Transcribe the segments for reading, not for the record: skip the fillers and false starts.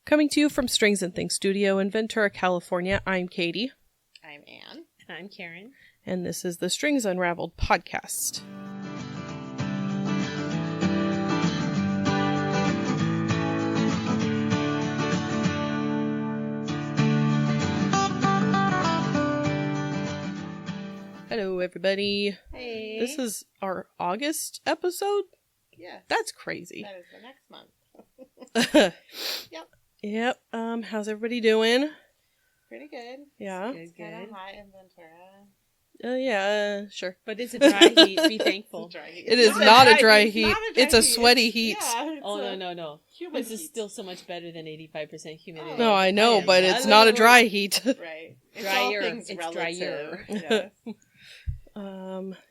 Coming to you from Strings and Things Studio in Ventura, California, I'm Katie. I'm Ann. And I'm Karin. And this is the Strings Unraveled podcast. Hello, everybody. Hey. This is our August episode? Yes. That's crazy. That is the next month. Yep. Yep. How's everybody doing? Pretty good. Yeah. It's kind of hot in Ventura. Sure. But it's a dry heat. Be thankful. Dry heat. It is not a dry heat. It's a sweaty heat. Yeah, No. Humid This is heat. still so much better than 85% humidity. No, I know, but it's Hello. not a dry heat. Right. It's Drier. all things It's relative. drier. Yeah.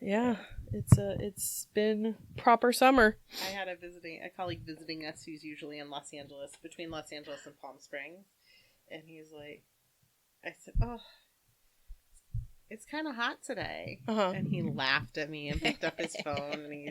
Yeah. It's been proper summer. I had a colleague visiting us who's usually in Los Angeles, between Los Angeles and Palm Springs. And he's like, I said, oh, it's kind of hot today. Uh-huh. And he laughed at me and picked up his phone and he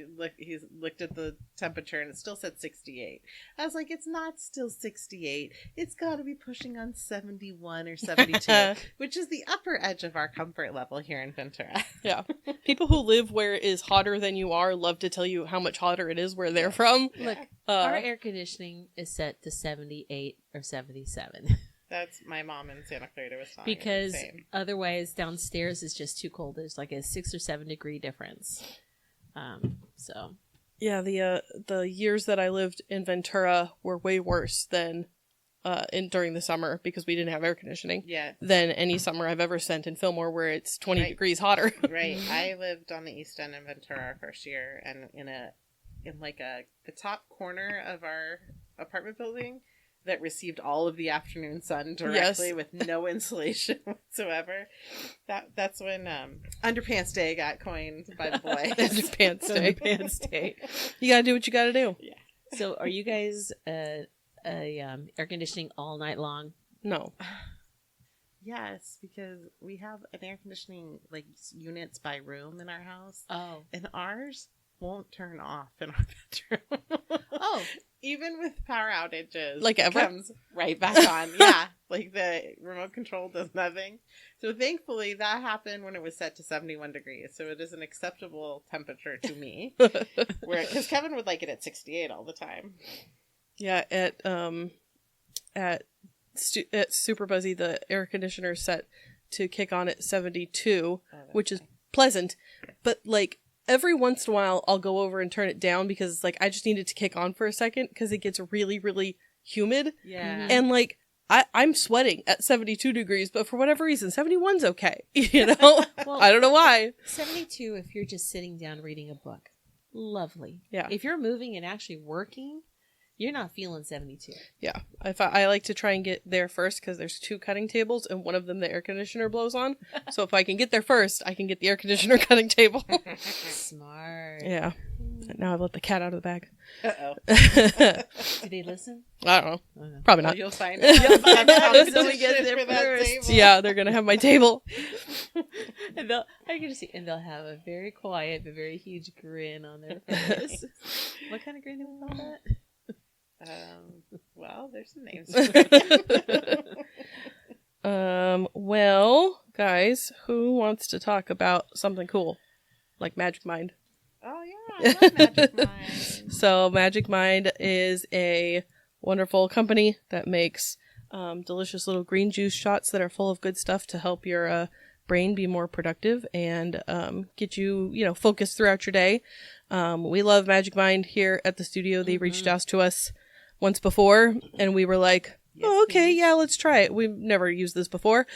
looked at the temperature and it still said 68. I was like, it's not still 68. It's got to be pushing on 71 or 72, which is the upper edge of our comfort level here in Ventura. Yeah. People who live where it is hotter than you are love to tell you how much hotter it is where they're from. Look, our air conditioning is set to 78 or 77. That's my mom in Santa Clarita was telling Because me the same. otherwise downstairs is just too cold. There's like a 6 or 7 degree difference. So Yeah, the years that I lived in Ventura were way worse than during the summer because we didn't have air conditioning. Yeah. Than any summer I've ever spent in Fillmore where it's 20 Right. degrees hotter. Right. I lived on the East End in Ventura our first year, and in the top corner of our apartment building that received all of the afternoon sun directly with no insulation whatsoever. That's when Underpants Day got coined by the boys. Underpants Day. Underpants Day. You gotta do what you gotta do. Yeah. So are you guys air conditioning all night long? No. Yes, because we have an air conditioning units by room in our house, Oh. and ours won't turn off in our bedroom. Oh. Even with power outages, Like it ever? comes right back on. Yeah, like the remote control does nothing. So thankfully that happened when it was set to 71 degrees. So it is an acceptable temperature to me. Because Kevin would like it at 68 all the time. Yeah, at Super Buzzy, the air conditioner is set to kick on at 72, which is pleasant, but every once in a while I'll go over and turn it down because it's I just need it to kick on for a second because it gets really, really humid. Yeah. And I'm sweating at 72 degrees, but for whatever reason, 71's okay. You know? Well, I don't know why. 72 if you're just sitting down reading a book. Lovely. Yeah. If you're moving and actually working, you're not feeling 72. Yeah. I like to try and get there first because there's 2 cutting tables and one of them the air conditioner blows on. So if I can get there first, I can get the air conditioner cutting table. Smart. Yeah. Now I've let the cat out of the bag. Uh-oh. Do they listen? I don't know. Oh, no. Probably Well, not. you'll find out. So we get there For that first. table. Yeah, they're going to have my table. And I can see, and they'll have a very quiet but very huge grin on their face. What kind of grin do we call that? Well, there's some names. Well, guys, who wants to talk about something cool? Like Magic Mind. Oh, yeah. I love Magic Mind. So Magic Mind is a wonderful company that makes delicious little green juice shots that are full of good stuff to help your brain be more productive and get you, focused throughout your day. We love Magic Mind here at the studio. They reached out to us once before, and we were like, Yes, oh, okay, please. yeah, let's try it. We've never used this before.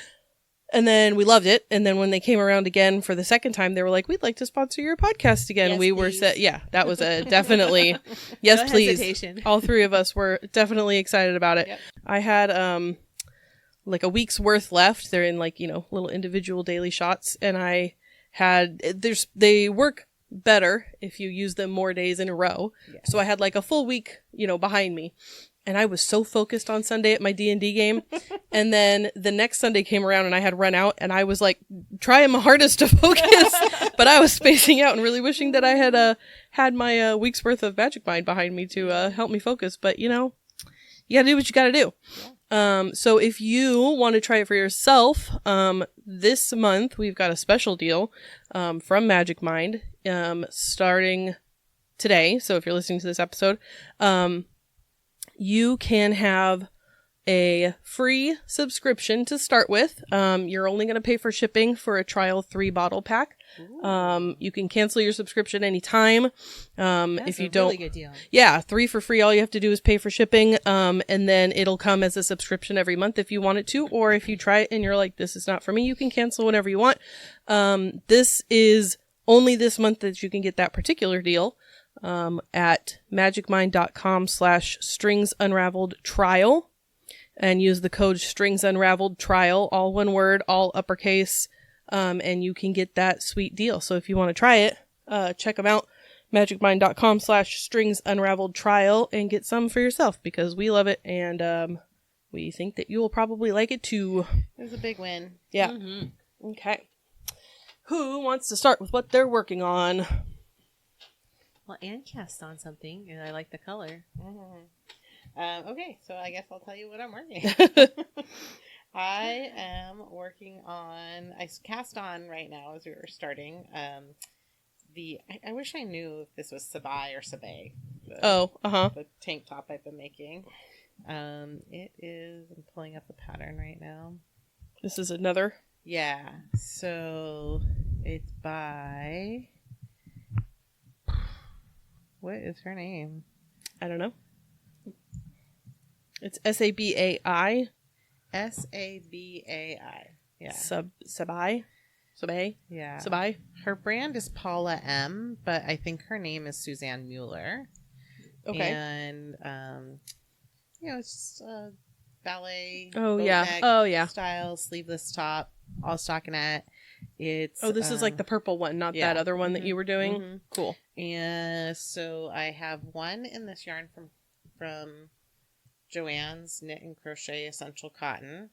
And then we loved it. And then when they came around again for the second time, they were like, we'd like to sponsor your podcast again. Yes, we were please. set. Yeah, that was a definitely, yes, No please. hesitation. All 3 of us were definitely excited about it. Yep. I had a week's worth left. They're in little individual daily shots. And they work better if you use them more days in a row. Yeah. So I had a full week, behind me. And I was so focused on Sunday at my D&D game. And then the next Sunday came around and I had run out and I was trying my hardest to focus, but I was spacing out and really wishing that I had had my week's worth of Magic Mind behind me to help me focus. But you gotta do what you gotta do. Yeah. So if you want to try it for yourself, this month we've got a special deal, from Magic Mind, starting today. So if you're listening to this episode, you can have a free subscription to start with. You're only going to pay for shipping for a trial 3-bottle pack. You can cancel your subscription anytime. That's if you a don't, really good deal. yeah, 3 for free. All you have to do is pay for shipping. And then it'll come as a subscription every month if you want it to, or if you try it and you're like, this is not for me, you can cancel whenever you want. This is only this month that you can get that particular deal. At magicmind.com/StringsUnraveledTrial. And use the code StringsUnraveledTrial, all one word, all uppercase, and you can get that sweet deal. So if you want to try it, check them out, magicmind.com/StringsUnraveledTrial, and get some for yourself, because we love it, and we think that you will probably like it too. It was a big win. Yeah. Mm-hmm. Okay. Who wants to start with what they're working on? Well, Anne cast on something, and I like the color. Mm-hmm. Okay, so I guess I'll tell you what I'm working. I am working on. I cast on right now as we were starting. I wish I knew if this was Sabai or Sabay. The tank top I've been making. It is. I'm pulling up the pattern right now. This is another. Yeah. So it's by. What is her name? I don't know. It's Sabai. Sabai. Yeah. Sabai. Yeah. Sabai. Her brand is Paula M, but I think her name is Suzanne Mueller. Okay. And it's just a ballet. Oh boat yeah. neck Oh yeah. Style sleeveless top, all stockinette. It's this is like the purple one, not that other one that you were doing. Mm-hmm. Cool. And so I have one in this yarn from Joanne's Knit and Crochet Essential Cotton,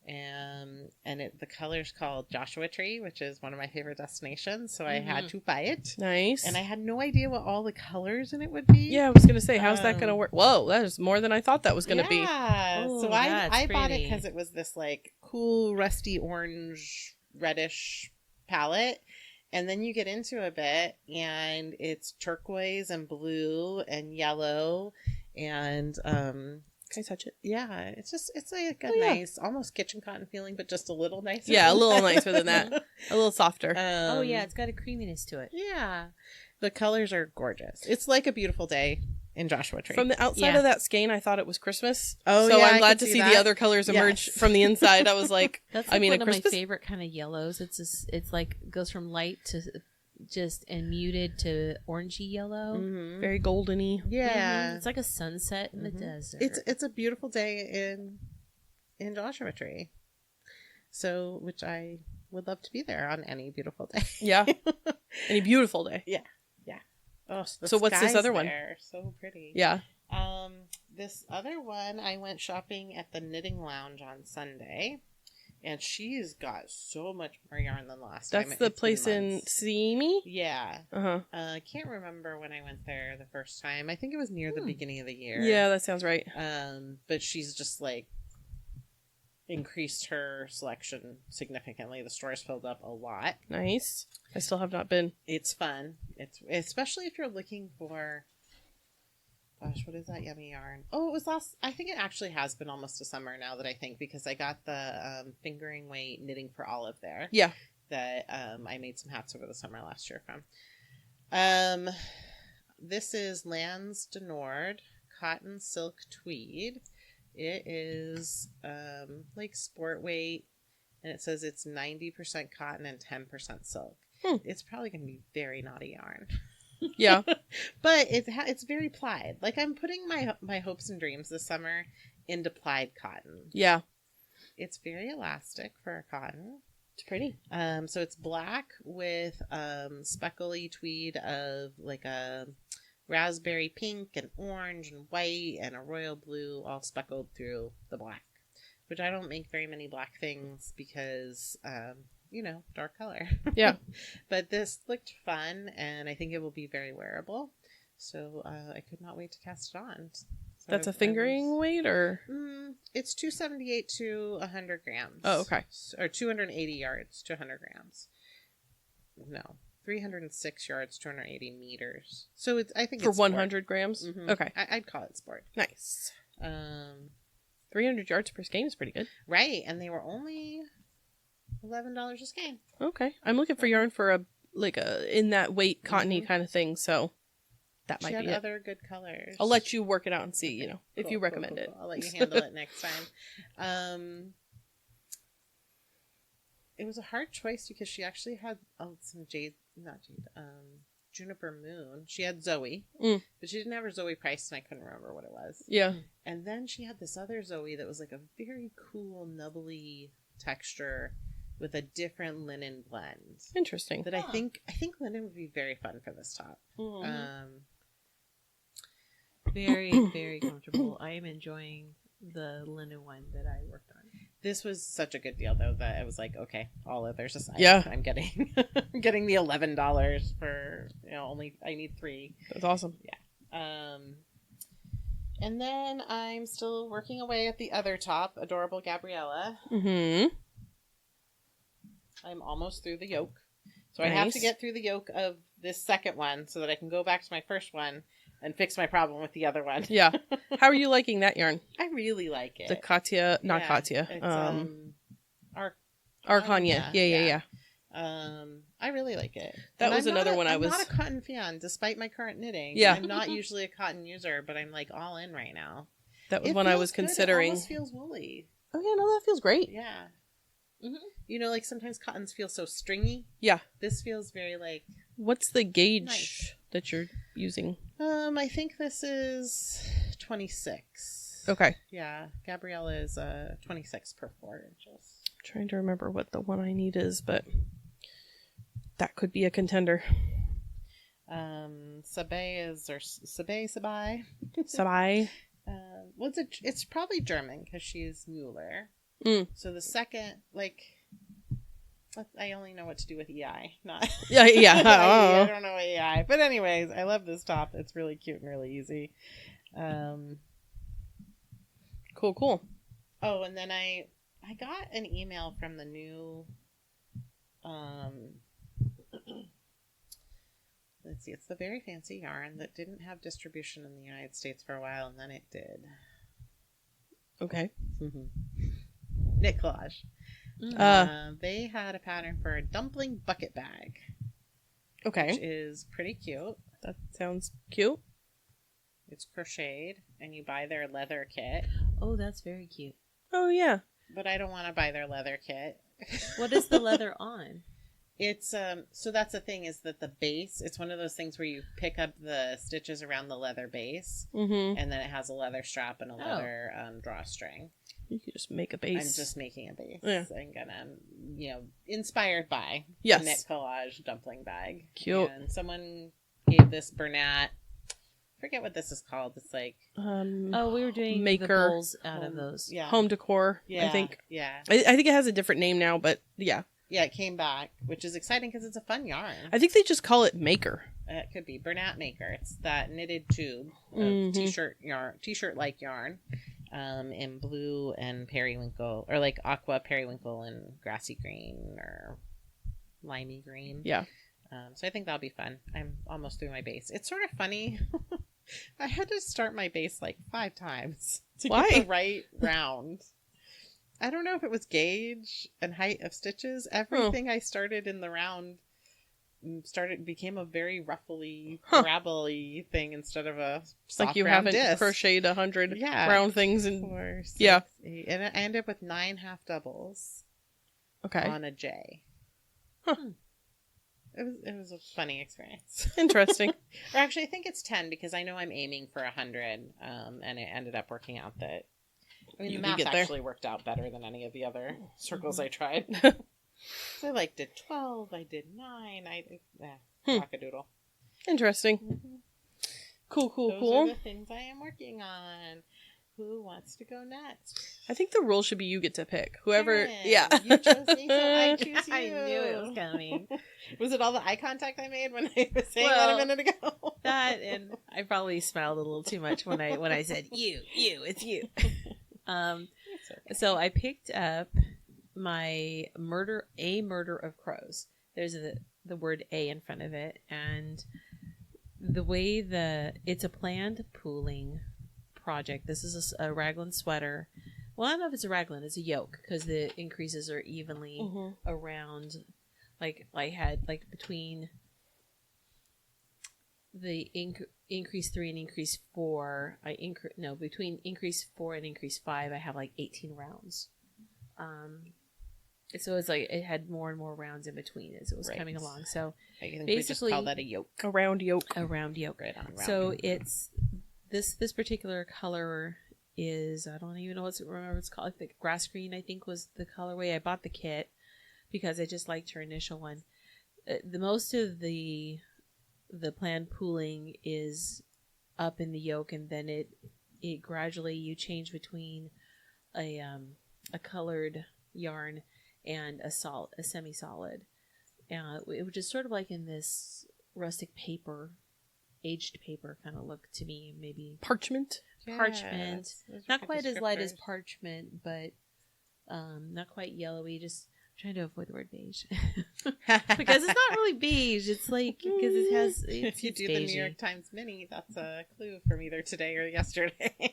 and the color's called Joshua Tree, which is one of my favorite destinations, so I had to buy it. Nice. And I had no idea what all the colors in it would be. Yeah, I was gonna say, how's that gonna work? Whoa, that is more than I thought that was gonna be. Yeah. Ooh, So I bought it pretty. because it was this like cool rusty orange reddish palette. And then you get into a bit and it's turquoise and blue and yellow and Can I touch it? yeah, it's like a nice, almost kitchen cotton feeling, but just a little nicer. Yeah, a little nicer than that. A little softer. Oh yeah, it's got a creaminess to it. Yeah. The colors are gorgeous. It's like a beautiful day in Joshua Tree. From the outside of that skein, I thought it was Christmas. Oh, so yeah, I'm I glad could to see see the that. other colors emerge Yes. from the inside. I was like, That's I mean, one a of my Christmas. favorite kind of yellows. It's like goes from light to just and muted to orangey yellow. Mm-hmm. Very goldeny. Yeah. It's like a sunset in the desert. It's a beautiful day in Joshua Tree. So, which I would love to be there on any beautiful day. Yeah. Any beautiful day. Yeah. Oh, So what's this other one? So pretty. Yeah. This other one, I went shopping at the Knitting Lounge on Sunday, and she's got so much more yarn than last time. That's the It's been place in months. Simi? Yeah. Uh-huh. I can't remember when I went there the first time. I think it was near the beginning of the year. Yeah, that sounds right. But she's just like increased her selection significantly. The store's filled up a lot. Nice. I still have not been. It's fun. It's especially if you're looking for. Gosh, what is that yummy yarn? Oh, it was last. I think it actually has been almost a summer now that I think, because I got the fingering weight knitting for Olive there. Yeah. That I made some hats over the summer last year from. This is Lands de Nord cotton silk tweed. It is like sport weight, and it says it's 90% cotton and 10% silk. It's probably going to be very naughty yarn. Yeah. But it's very plied. Like, I'm putting my hopes and dreams this summer into plied cotton. Yeah. It's very elastic for a cotton. It's pretty. So it's black with speckly tweed of like a raspberry pink and orange and white and a royal blue, all speckled through the black, which I don't make very many black things because dark color. Yeah. But this looked fun, and I think it will be very wearable. So I could not wait to cast it on. That's a fingering weight, or? It's 278 to 100 grams. Oh, okay. Or 280 yards to 100 grams. No, 306 yards, 280 meters. So I think for it's 100 grams. Mm-hmm. Okay, I'd call it sport. nice. 300 yards per skein is pretty good. Right, and they were only $11 a skein. Okay, I'm looking for yarn for a in that weight cottony kind of thing. So that might be it. Other good colors. I'll let you work it out and see. If you recommend it. I'll let you handle it next time. It was a hard choice because she actually had some Juniper Moon. She had Zoe, but she didn't have her Zoe priced, and I couldn't remember what it was. Yeah. And then she had this other Zoe that was like a very cool, nubbly texture with a different linen blend. Interesting. That I think linen would be very fun for this top. Very, very comfortable. I am enjoying the linen one that I worked on. This was such a good deal, though, that I was like, okay, all others aside, yeah, I'm getting getting the $11 for only I need 3. That's awesome. Yeah. And then I'm still working away at the other top, Adorable Gabriella. Mm-hmm. I'm almost through the yoke, so Nice. I have to get through the yoke of this second one so that I can go back to my first one and fix my problem with the other one. Yeah. How are you liking that yarn? I really like it. The Katya, not Katya. It's, Arcania. Yeah. I really like it. That was another one I'm I was... not a cotton fan, despite my current knitting. Yeah. I'm not usually a cotton user, but I'm like all in right now. That was one I was considering. It almost feels woolly. Oh yeah, no, that feels great. Yeah. Mm-hmm. Like sometimes cottons feel so stringy. Yeah. This feels very like... What's the gauge that you're using? I think this is 26. Okay. Yeah. Gabriella is 26 per 4 inches. I'm trying to remember what the one I need is, but that could be a contender. Sabai is, or Sabai. Sabai. Well, it's probably German because she's Mueller. So the second, I only know what to do with EI, not yeah. I don't know EI, but anyways, I love this top. It's really cute and really easy. Cool. Oh, and then I got an email from the new. Let's see, it's the Very Fancy yarn that didn't have distribution in the United States for a while, and then it did. Okay. Knit Collage. They had a pattern for a dumpling bucket bag. Okay. Which is pretty cute. That sounds cute. It's crocheted, and you buy their leather kit. Oh, that's very cute. Oh, yeah. But I don't want to buy their leather kit. What is the leather on? It's so that's the thing, is that the base, it's one of those things where you pick up the stitches around the leather base, and then it has a leather strap and a leather drawstring. You could just make a base. I'm just making a base. Yeah. I'm gonna, inspired by the Knit Collage dumpling bag. Cute. And someone gave this Bernat, forget what this is called. It's like we were doing maker the bowls out of those. Yeah. home decor. Yeah, I think. Yeah. I think it has a different name now, but yeah. Yeah, it came back, which is exciting because it's a fun yarn. I think they just call it Maker. It could be Bernat Maker. It's that knitted tube of t-shirt-like yarn, in blue and periwinkle, or like aqua periwinkle and grassy green or limey green. Yeah. So I think that'll be fun. I'm almost through my base. It's sort of funny. I had to start my base 5 times to get the right round. I don't know if it was gauge and height of stitches. Everything I started in the round became a very ruffly, gravelly thing instead of a soft like you round haven't disc. crocheted 100 round things and 4, 6, yeah. 8. And I ended up with 9 half doubles. Okay. On a J. Huh. It was a funny experience. Interesting. Or actually, I think it's 10 because I know I'm aiming for 100, and it ended up working out that. I mean, the math actually worked out better than any of the other circles I tried. So I did 12, I did 9, I did cock-a-doodle. Interesting. Mm-hmm. Cool. Those are the things I am working on. Who wants to go next? I think the rule should be you get to pick. Whoever, Karin, yeah. You chose me, so I choose you. I knew it was coming. Was it all the eye contact I made when I was saying that a minute ago? That, and I probably smiled a little too much when I said it's you. Okay. So I picked up my murder of crows. There's the word A in front of it, and the way it's a planned pooling project. This is a raglan sweater. Well, I don't know if it's a raglan, it's a yoke, because the increases are evenly around. Like I had between the increase 3 and increase 4, between increase 4 and increase 5, I have 18 rounds. So it's it had more and more rounds in between as it was coming along. So I think basically, we just call that a yoke. A round yoke. A round yoke. Right on. So it's this particular color is, I don't even know what it's called. I think grass green, I think, was the colorway. I bought the kit because I just liked her initial one. The most of the planned pooling is up in the yoke, and then it gradually you change between a colored yarn and a semi-solid, which is sort of like in this rustic paper, aged paper kind of look to me. Maybe Parchment. Parchment, not quite as light as parchment, but not quite yellowy. Just trying to avoid the word beige because it's not really beige. It's because it has. If you do the New York Times mini, that's a clue from either today or yesterday.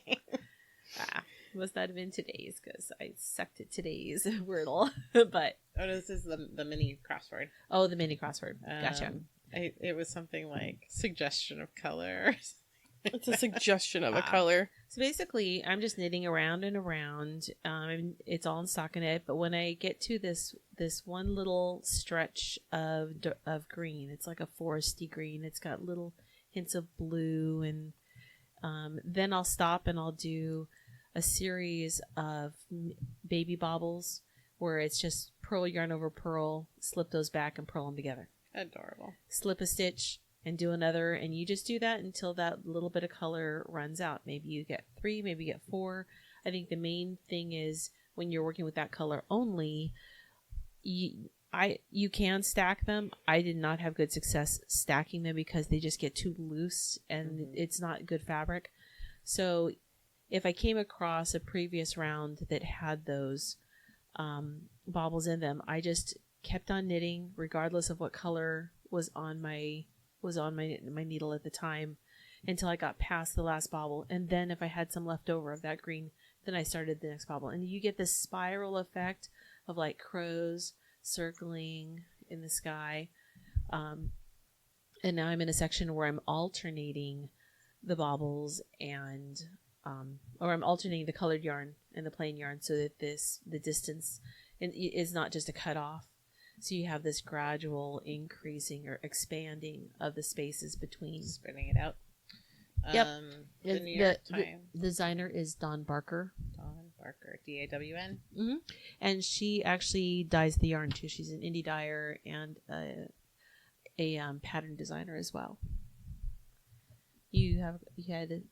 Must not have been today's because I sucked at today's Wordle. But this is the mini crossword. Oh, the mini crossword. Gotcha. It was something like suggestion of color. It's a suggestion of a color. So basically, I'm just knitting around and around. It's all in stockinette, but when I get to this one little stretch of green, it's like a foresty green. It's got little hints of blue, and then I'll stop and I'll do a series of baby bobbles where it's just purl yarn over purl, slip those back and purl them together. Adorable. Slip a stitch and do another, and you just do that until that little bit of color runs out. Maybe you get 3, maybe you get 4. I think the main thing is when you're working with that color only, you can stack them. I did not have good success stacking them because they just get too loose and it's not good fabric. So if I came across a previous round that had those baubles in them, I just kept on knitting regardless of what color was on my needle at the time until I got past the last bauble. And then if I had some left over of that green, then I started the next bauble. And you get this spiral effect of crows circling in the sky. And now I'm in a section where I'm alternating the baubles and or I'm alternating the colored yarn and the plain yarn so that the distance is not just a cut off. So you have this gradual increasing or expanding of the spaces between. Spreading it out. Yep. The New York Times. The designer is Dawn Barker. Dawn Barker. DAWN. Mm-hmm. And she actually dyes the yarn too. She's an indie dyer and a pattern designer as well. You had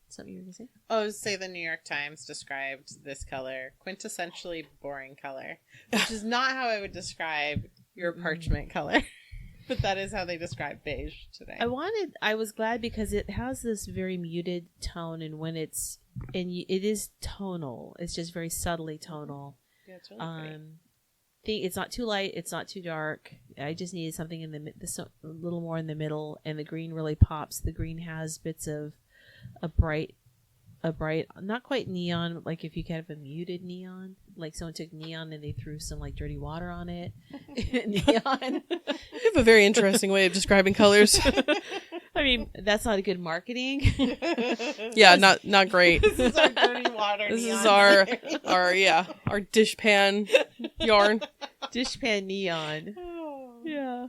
something you were going to say? Oh, say the New York Times described this color, quintessentially boring color, which is not how I would describe your parchment color, but that is how they describe beige today. I was glad because it has this very muted tone, and when it is tonal, it's just very subtly tonal. Yeah, it's really pretty. It's not too light, it's not too dark. I just needed something in a little more in the middle, and the green really pops. The green has bits of a bright, not quite neon, like if you could have a muted neon, like someone took neon and they threw some dirty water on it. Neon. You have a very interesting way of describing colors. I mean, that's not a good marketing. Yeah, not great. This is our dirty water. This neon. is our dishpan yarn. Dishpan neon. Oh. Yeah.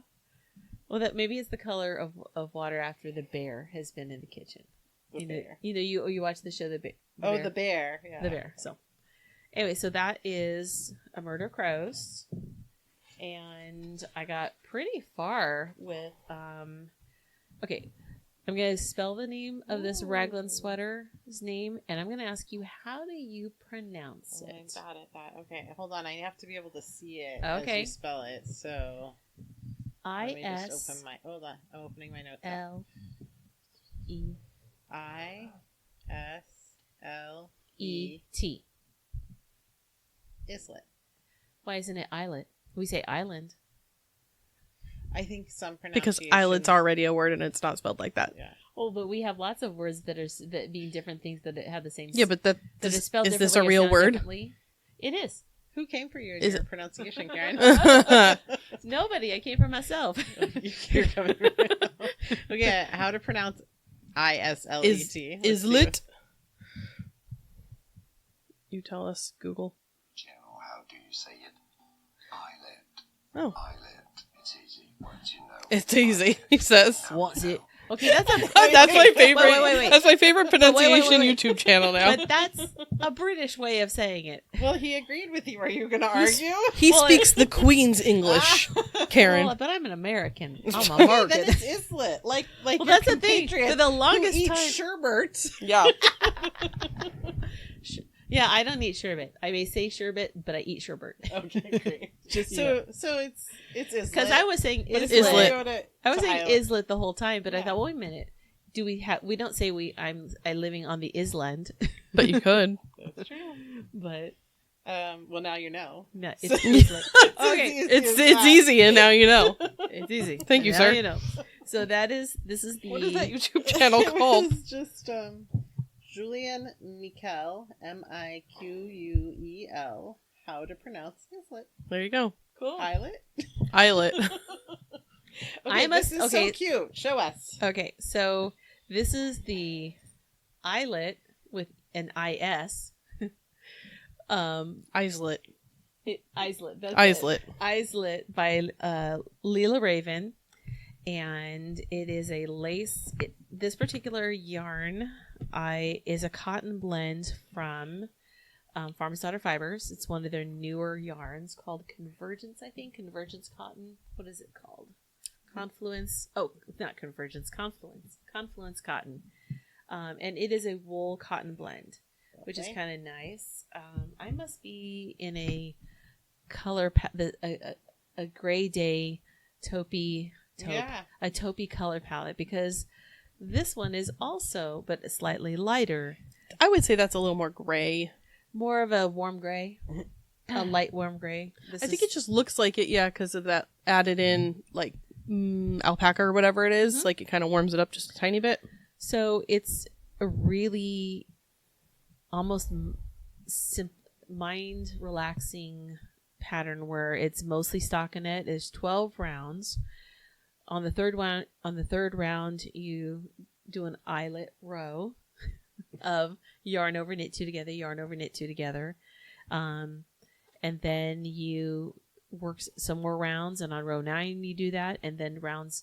Well, that maybe it's the color of water after the bear has been in the kitchen. Bear. You watch the show The Bear. The bear. Yeah. The bear. So anyway, so that is A Murder of Crows, and I got pretty far with okay. I'm going to spell the name of this raglan sweater's name, and I'm going to ask you, how do you pronounce it? I got it. Okay, hold on. I have to be able to see it as you spell it. So let me just open my. Hold on. I'm opening my notes. ISLET. Islet. Why isn't it islet? We say island. I think some pronunciation. Because islet's already a word and it's not spelled like that. Yeah. Oh, but we have lots of words that mean different things that have the same. Yeah, but is spelled is this a real word? It is. Who came for you in your pronunciation, Karen? Nobody. I came for myself. You're coming for me. Okay, how to pronounce ISLET? Islet. You tell us, Google. General, how do you say it? Islet. Oh. Islet. It's easy once you know. It's easy, he says. What's it? Okay, that's my favorite. Wait. That's my favorite pronunciation YouTube channel now. But that's a British way of saying it. Well, he agreed with you. Are you going to argue? He speaks the Queen's English, Karen. Well, but I'm an American. I'm Okay, American. then it's Islet. Like well, that's the thing. For the longest who time, eat sherbet. Yeah. Yeah, I don't eat sherbet. I may say sherbet, but I eat sherbet. Okay, great. So it's Islet. Because I was saying Islet. I was saying Islet the whole time, but Yeah. I thought, wait a minute. Do we have? We don't say I'm living on the island. But you could. That's true. But well, now you know. no, it's Islet. Okay, It's easy, and now you know. It's easy. Thank you, Now sir. You know. So this is the. What is that YouTube channel called? It's just Julian Miquel, Miquel. How to pronounce Islet? There you go. Cool. Islet. Islet. Okay, this is so cute. Show us. Okay, so this is the islet with an IS. Islet. Islet. That's Islet. it. Islet by Leela Raven. And it is a lace. This particular yarn is a cotton blend from Farmer's Daughter Fibers. It's one of their newer yarns called Convergence, I think. Convergence Cotton. What is it called? Confluence. Oh, not Convergence. Confluence. Confluence Cotton. And it is a wool cotton blend, which is kind of nice. I must be in a color, a gray day taupey. A taupey color palette, because this one is also, but slightly lighter. I would say that's a little more gray. More of a warm gray. A light warm gray. I think it just looks like it, yeah, because of that added in, like, alpaca or whatever it is. Mm-hmm. Like, it kind of warms it up just a tiny bit. So it's a really almost mind-relaxing pattern where it's mostly stockinette. There's 12 rounds. On the third round, you do an eyelet row of yarn over knit two together, yarn over knit two together, and then you work some more rounds. And on row 9, you do that, and then rounds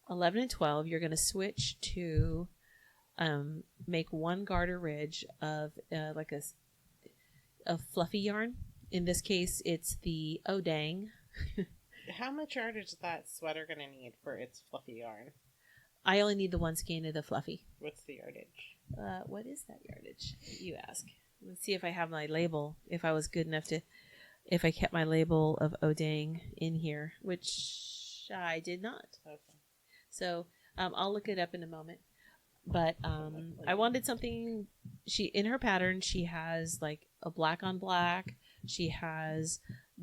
11 and 12, you're going to switch to make one garter ridge of like a fluffy yarn. In this case, it's the Odang. How much yardage is that sweater going to need for its fluffy yarn? I only need the one skein of the fluffy. What's the yardage? What is that yardage, you ask? Let's see if I have my label, if I was good enough to, if I kept my label of Odang in here, which I did not. Okay. So I'll look it up in a moment. But I wanted something, in her pattern, she has like a black on black. She has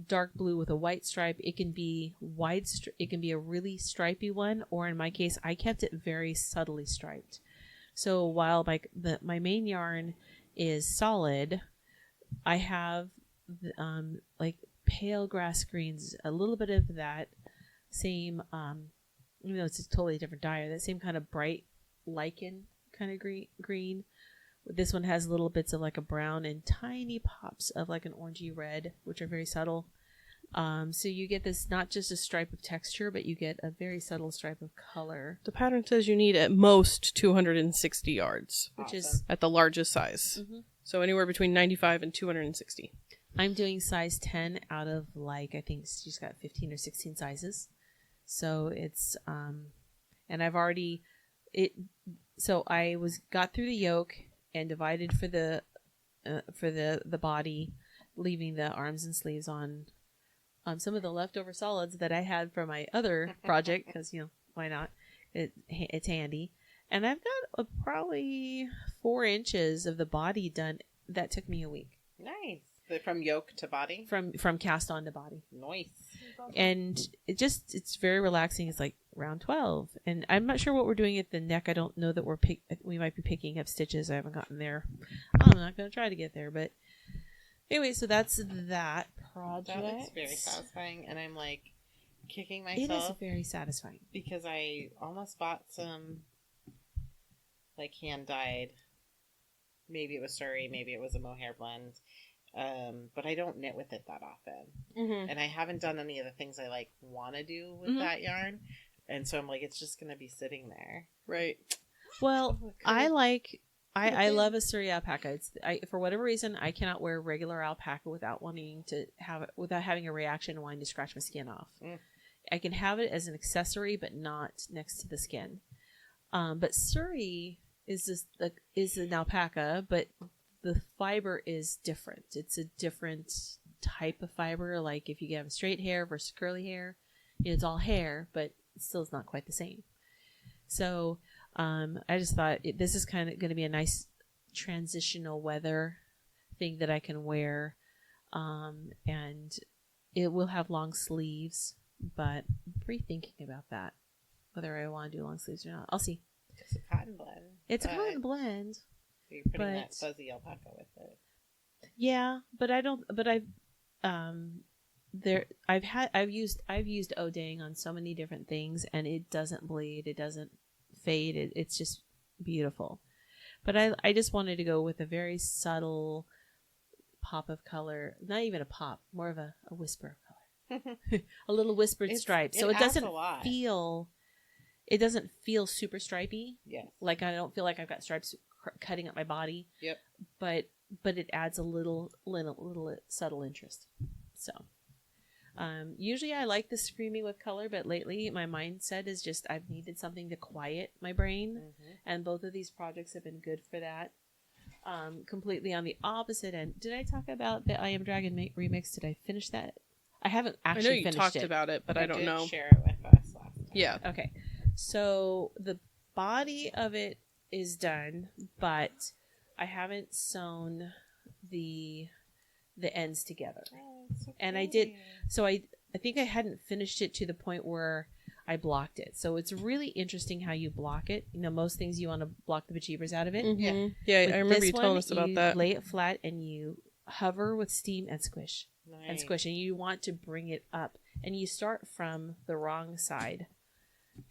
dark blue with a white stripe. It can be it can be a really stripy one, or in my case, I kept it very subtly striped. So while my main yarn is solid, I have like pale grass greens, a little bit of that same, even though it's a totally different dye, that same kind of bright lichen kind of green. This one has little bits of like a brown and tiny pops of like an orangey red, which are very subtle. So you get this, not just a stripe of texture, but you get a very subtle stripe of color. The pattern says you need at most 260 yards, which is at the largest size. Mm-hmm. So anywhere between 95 and 260. I'm doing size 10 out of I think she's got 15 or 16 sizes. So it's, and I've already, So I got through the yolk and divided for the body, leaving the arms and sleeves on some of the leftover solids that I had from my other project, because why not? It's handy. And I've got probably 4 inches of the body done. That took me a week. Nice. From yoke to body? From cast on to body. Nice. And it's very relaxing. It's like round 12. And I'm not sure what we're doing at the neck. I don't know that we might be picking up stitches. I haven't gotten there. I'm not going to try to get there. But anyway, so that's that project. That looks very satisfying. And I'm like kicking myself. It is very satisfying. Because I almost bought some like hand dyed. Maybe it was Surrey. Maybe it was a mohair blend. But I don't knit with it that often. Mm-hmm. And I haven't done any of the things I like want to do with that yarn. And so I'm like, it's just going to be sitting there. Right. Well, I love a Surrey alpaca. For whatever reason, I cannot wear regular alpaca without having a reaction and wanting to scratch my skin off. I can have it as an accessory, but not next to the skin. But Surrey is an alpaca, but the fiber is different. It's a different type of fiber. Like if you have straight hair versus curly hair, it's all hair, but it still is not quite the same. So I just thought this is kind of going to be a nice transitional weather thing that I can wear. And it will have long sleeves, but I'm rethinking about that, whether I want to do long sleeves or not. I'll see. It's a cotton blend. It's a cotton blend. So you're putting that fuzzy alpaca with it. Yeah, but I don't. But I've used Odang on so many different things, and it doesn't bleed. It doesn't fade. It's just beautiful. But I just wanted to go with a very subtle pop of color. Not even a pop, more of a whisper of color. A little whispered stripe. So it doesn't feel. It doesn't feel super stripy. Yes. Like I don't feel like I've got stripes cutting up my body. Yep. But it adds a little subtle interest. So usually I like the screaming with color, but lately my mindset is just I've needed something to quiet my brain, and both of these projects have been good for that. Completely on the opposite end. Did I talk about the I Am Dragon remix? Did I finish that? I haven't actually finished it. I know you talked about it, but I don't know. Share it with us last time. Yeah. Okay. So the body of it is done, but I haven't sewn the ends together. Oh, so and I did. So I think I hadn't finished it to the point where I blocked it. So it's really interesting how you block it. Most things you want to block the bejeebers out of it. Mm-hmm. Yeah, I remember you telling us about that. You lay it flat and you hover with steam and squish. Nice. And squish, and you want to bring it up, and you start from the wrong side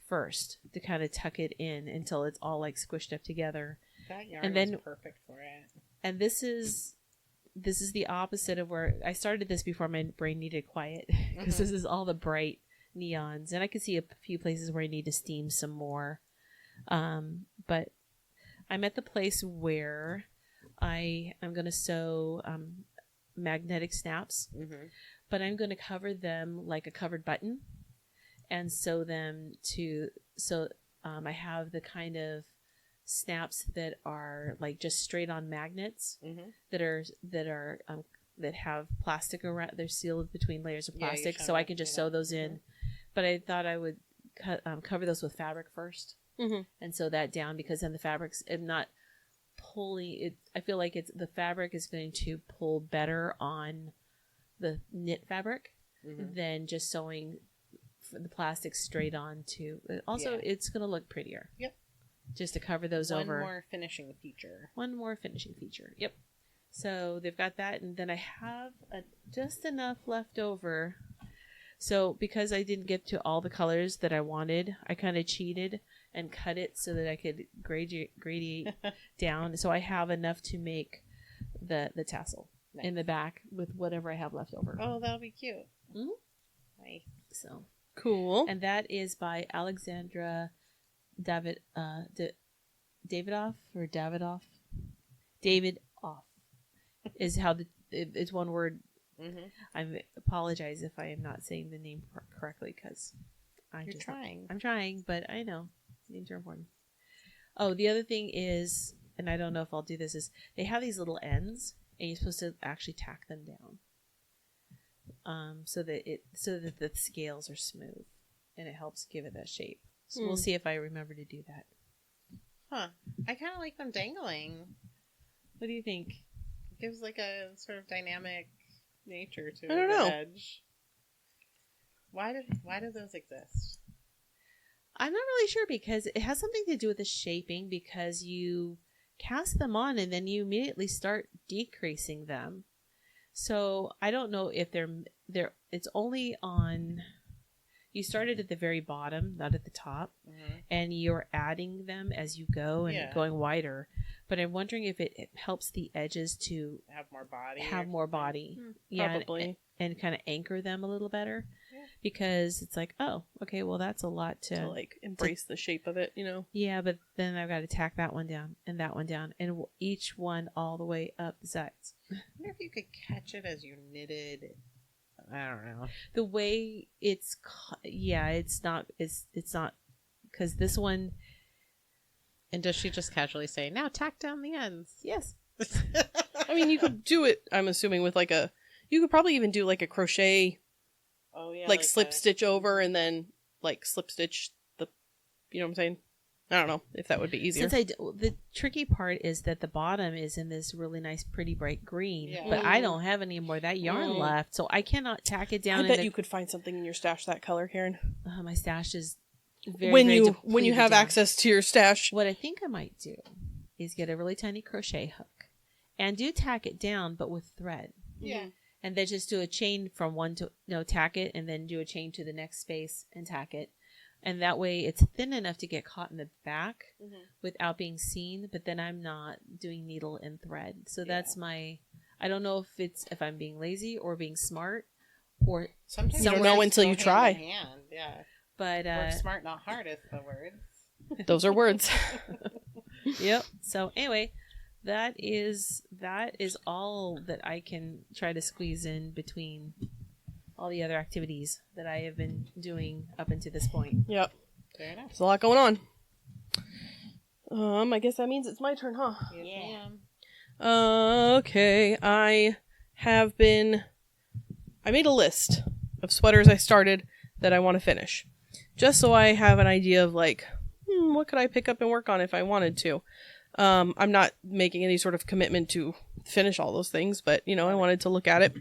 first to kind of tuck it in until it's all like squished up together. That yarn and then is perfect for it. And this is the opposite of where I started this before my brain needed quiet, because this is all the bright neons, and I can see a few places where I need to steam some more. But I'm at the place where I'm going to sew magnetic snaps, but I'm going to cover them like a covered button and sew them I have the kind of snaps that are like just straight on magnets that have plastic around. They're sealed between layers of plastic, so I can just sew those in. But I thought I would cover those with fabric first and sew that down, because then the fabric's not pulling it. I feel like the fabric is going to pull better on the knit fabric than just sewing the plastic straight on to. Also, it's going to look prettier. Yep. Just to cover those over. One more finishing feature. Yep. So they've got that, and then I have just enough left over. So because I didn't get to all the colors that I wanted, I kind of cheated and cut it so that I could gradiate down. So I have enough to make the tassel in the back with whatever I have left over. Oh, that'll be cute. Mm-hmm. Nice. So cool. And that is by Alexandra Davidoff is how it's one word. I apologize if I am not saying the name correctly, because I'm trying, but I know names are important. Oh, the other thing is, and I don't know if I'll do this, is they have these little ends, and you're supposed to actually tack them down, so that the scales are smooth, and it helps give it that shape. So we'll see if I remember to do that. Huh. I kind of like them dangling. What do you think? It gives like a sort of dynamic nature to I don't know. edge. Why do those exist? I'm not really sure, because it has something to do with the shaping, because you cast them on and then you immediately start decreasing them. So I don't know if they're it's only on, you started at the very bottom, not at the top, and you're adding them as you go and going wider. But I'm wondering if it helps the edges to have more body. Probably. And kind of anchor them a little better. Yeah. Because it's like, oh, okay, well, that's a lot to like embrace the shape of it, you know? Yeah, but then I've got to tack that one down and that one down, and each one all the way up the sides. I wonder if you could catch it as you knitted. I don't know. The way it's not, because this one. And does she just casually say, now tack down the ends? Yes. I mean, you could do it, I'm assuming, with like you could probably even do like a crochet, like slip stitch over and then like slip stitch you know what I'm saying? I don't know if that would be easier. The tricky part is that the bottom is in this really nice, pretty bright green, but I don't have any more of that yarn left, so I cannot tack it down. I bet you could find something in your stash that color, Karen. My stash is very, when you have access to your stash. What I think I might do is get a really tiny crochet hook and do tack it down, but with thread. Yeah. And then just do a chain from one to tack it, and then do a chain to the next space and tack it. And that way it's thin enough to get caught in the back without being seen, but then I'm not doing needle and thread. So that's I don't know if I'm being lazy or being smart, or sometimes you don't know until you try. Hand. Yeah. But work smart, not hard is the word. Those are words. Yep. So anyway, that is all that I can try to squeeze in between all the other activities that I have been doing up until this point. Yep. Fair enough. There's a lot going on. I guess that means it's my turn, huh? Yes, ma'am. Okay. I made a list of sweaters I started that I want to finish, just so I have an idea of like, what could I pick up and work on if I wanted to. I'm not making any sort of commitment to finish all those things, but I wanted to look at it.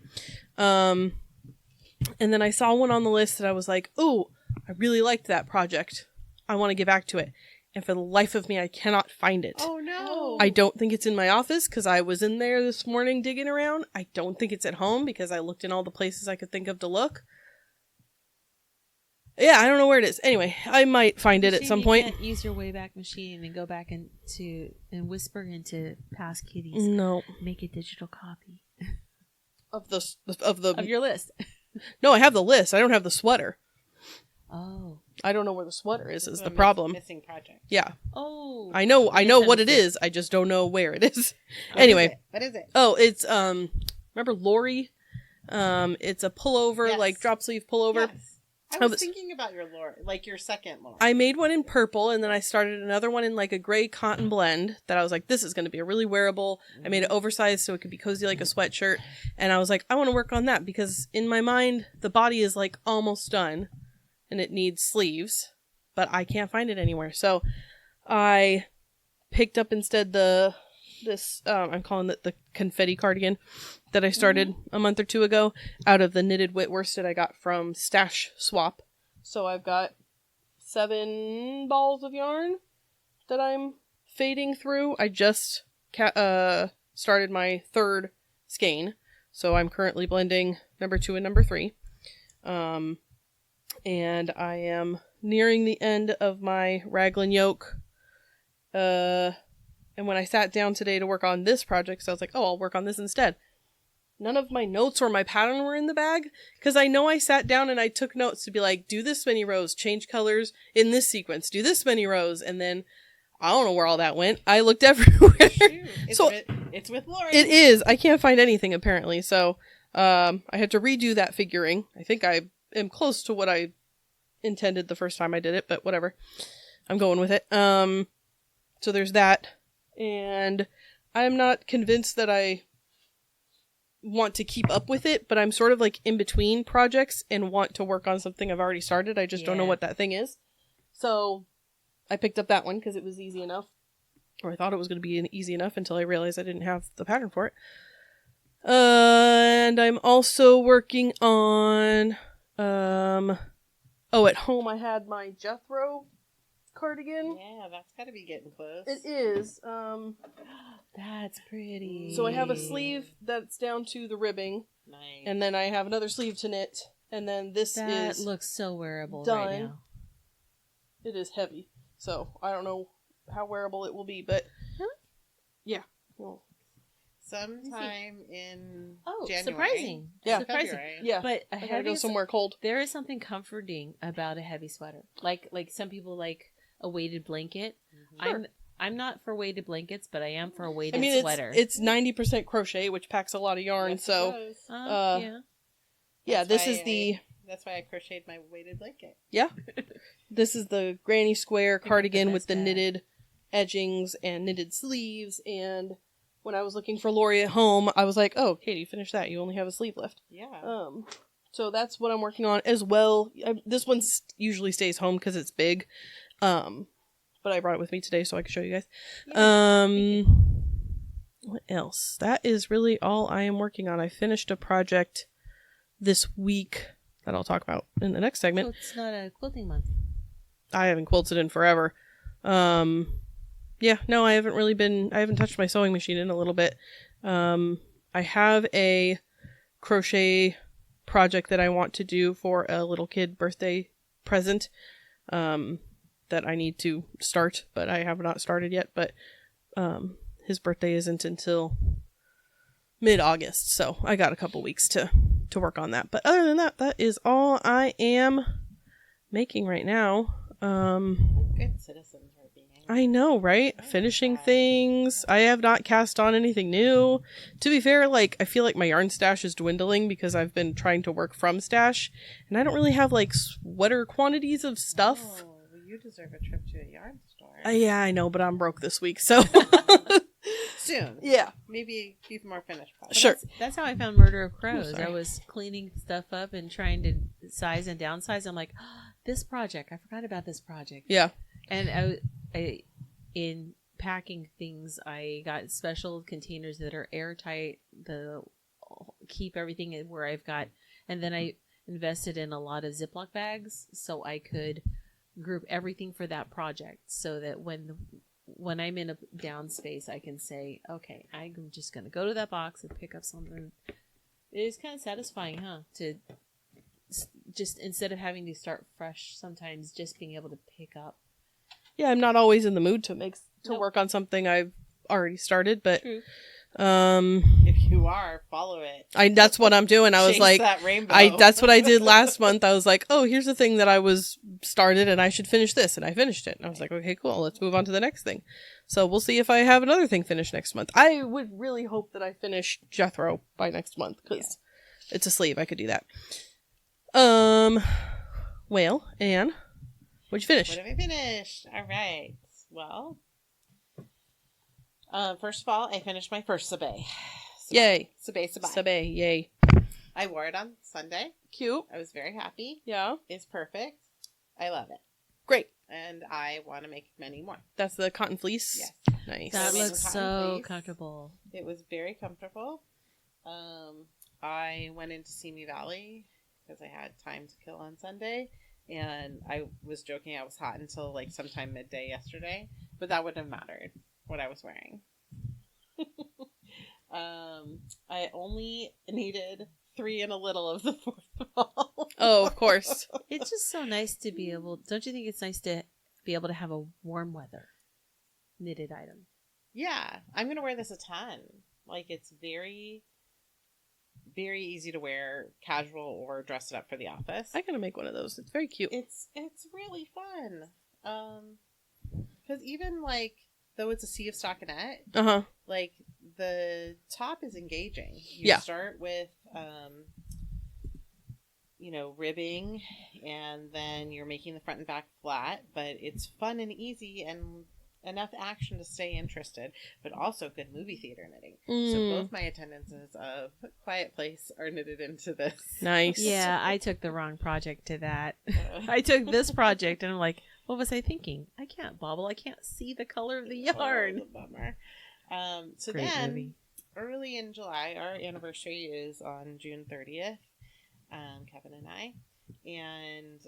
And then I saw one on the list that I was like, ooh, I really liked that project. I want to get back to it. And for the life of me, I cannot find it. Oh, no. I don't think it's in my office because I was in there this morning digging around. I don't think it's at home because I looked in all the places I could think of to look. Yeah, I don't know where it is. Anyway, I might find it at some point. You can't use your Wayback Machine and go back and whisper into past kitties. No. Make a digital copy of your list. No, I have the list. I don't have the sweater. Oh. I don't know where the sweater is the problem. Missing project. Yeah. Oh. I know what it is. I just don't know where it is. Anyway. What is it? Oh, it's remember Lori? It's a pullover, like drop sleeve pullover. Yes. I was thinking about your Lori, like your second Lori. I made one in purple, and then I started another one in like a gray cotton blend that I was like, this is going to be a really wearable. I made it oversized so it could be cozy like a sweatshirt. And I was like, I want to work on that because in my mind, the body is like almost done and it needs sleeves, but I can't find it anywhere. So I picked up instead I'm calling it the confetti cardigan that I started a month or two ago out of the knitted whit worsted I got from Stash Swap. So I've got 7 balls of yarn that I'm fading through. I just started my 3rd skein, so I'm currently blending number 2 and number 3. And I am nearing the end of my raglan yoke. And when I sat down today to work on this project, so I was like, oh, I'll work on this instead. None of my notes or my pattern were in the bag, because I know I sat down and I took notes to be like, do this many rows, change colors in this sequence, do this many rows, and then I don't know where all that went. I looked everywhere. It's with Lori. It is. I can't find anything apparently, so I had to redo that figuring. I think I am close to what I intended the first time I did it, but whatever. I'm going with it. So there's that. And I'm not convinced that I want to keep up with it, but I'm sort of like in between projects and want to work on something I've already started. I just don't know what that thing is. So I picked up that one because it was easy enough. Or I thought it was going to be easy enough until I realized I didn't have the pattern for it. And I'm also working on, at home I had my Jethro cardigan. Yeah, that's got to be getting close. It is. That's pretty. So I have a sleeve that's down to the ribbing. Nice. And then I have another sleeve to knit. And then that looks so wearable done. right now. It is heavy. So I don't know how wearable it will be, but yeah. Well, sometime in January. Surprising. Yeah. Surprising. February. Yeah. But I gotta go somewhere cold. There is something comforting about a heavy sweater. Like some people like a weighted blanket. Sure. I'm not for weighted blankets, but I am for a weighted sweater. It's 90% crochet, which packs a lot of yarn. Yes, so That's this why is that's why I crocheted my weighted blanket. Yeah. This is the granny square cardigan with the best knitted edgings and knitted sleeves. And when I was looking for Lori at home, I was like, oh, Katie, finish that. You only have a sleeve left. Yeah. So that's what I'm working on as well. This one usually stays home because it's big. But I brought it with me today so I can show you guys. Yeah. What else? That is really all I am working on. I finished a project this week that I'll talk about in the next segment. So it's not a quilting month. I haven't quilted in forever. Yeah, no, I haven't touched my sewing machine in a little bit. I have a crochet project that I want to do for a little kid birthday present, that I need to start, but I have not started yet, but, his birthday isn't until mid-August, so I got a couple weeks to work on that. But other than that, that is all I am making right now. Good citizens are being. I know, right? Finishing things. I have not cast on anything new. To be fair, I feel like my yarn stash is dwindling because I've been trying to work from stash, and I don't really have sweater quantities of stuff. Oh, well, you deserve a trip to a yarn store. Yeah, I know, but I'm broke this week, so Soon. yeah. Maybe a few more finished projects. Sure. That's how I found Murder of Crows. sorry. I was cleaning stuff up and trying to size and downsize. I'm like, this project. I forgot about this project. Yeah. And I in packing things, I got special containers that are airtight. Keep everything where I've got, and then I invested in a lot of Ziploc bags so I could group everything for that project, so that when I'm in a down space, I can say, okay, I'm just going to go to that box and pick up something. It is kind of satisfying, huh? To just, instead of having to start fresh, sometimes just being able to pick up. Yeah, I'm not always in the mood to Nope. work on something I've already started, but True. If you are, follow it. that's what I'm doing. I was Chase like, that rainbow. that's what I did last month. I was like, oh, here's the thing that I was started and I should finish this. And I finished it. And I was like, okay, cool. Let's move on to the next thing. So we'll see if I have another thing finished next month. I would really hope that I finish Jethro by next month because it's a sleeve. I could do that. Well, Anne, what'd you finish? What have I finished? All right. Well, first of all, I finished my first sabay. Yay. Sabay. Sabay, yay. I wore it on Sunday. Cute. I was very happy. Yeah. It's perfect. I love it. Great. And I want to make many more. That's the cotton fleece? Yes. Nice. That Amazing looks cotton so fleece. comfortable. It was very comfortable. I went into Simi Valley because I had time to kill on Sunday. And I was joking I was hot until sometime midday yesterday. But that wouldn't have mattered what I was wearing. I only needed 3 and a little of the 4th ball. Oh, of course. It's just so nice to be able, don't you think it's nice to be able to have a warm weather knitted item? Yeah, I'm going to wear this a ton. It's very, very easy to wear, casual or dress it up for the office. I gotta make one of those. It's very cute. It's really fun. Because even though it's a sea of stockinette, Uh-huh. the top is engaging. You Yeah. start with, ribbing, and then you're making the front and back flat, but it's fun and easy, and enough action to stay interested, but also good movie theater knitting. So both my attendances of Quiet Place are knitted into this. Nice. Yeah, I took the wrong project to that. I took this project and I'm like, what was I thinking? I can't bobble. I can't see the color of the yarn. Oh, bummer. So Great then, movie. early in July, our anniversary is on June 30th, Kevin and I. And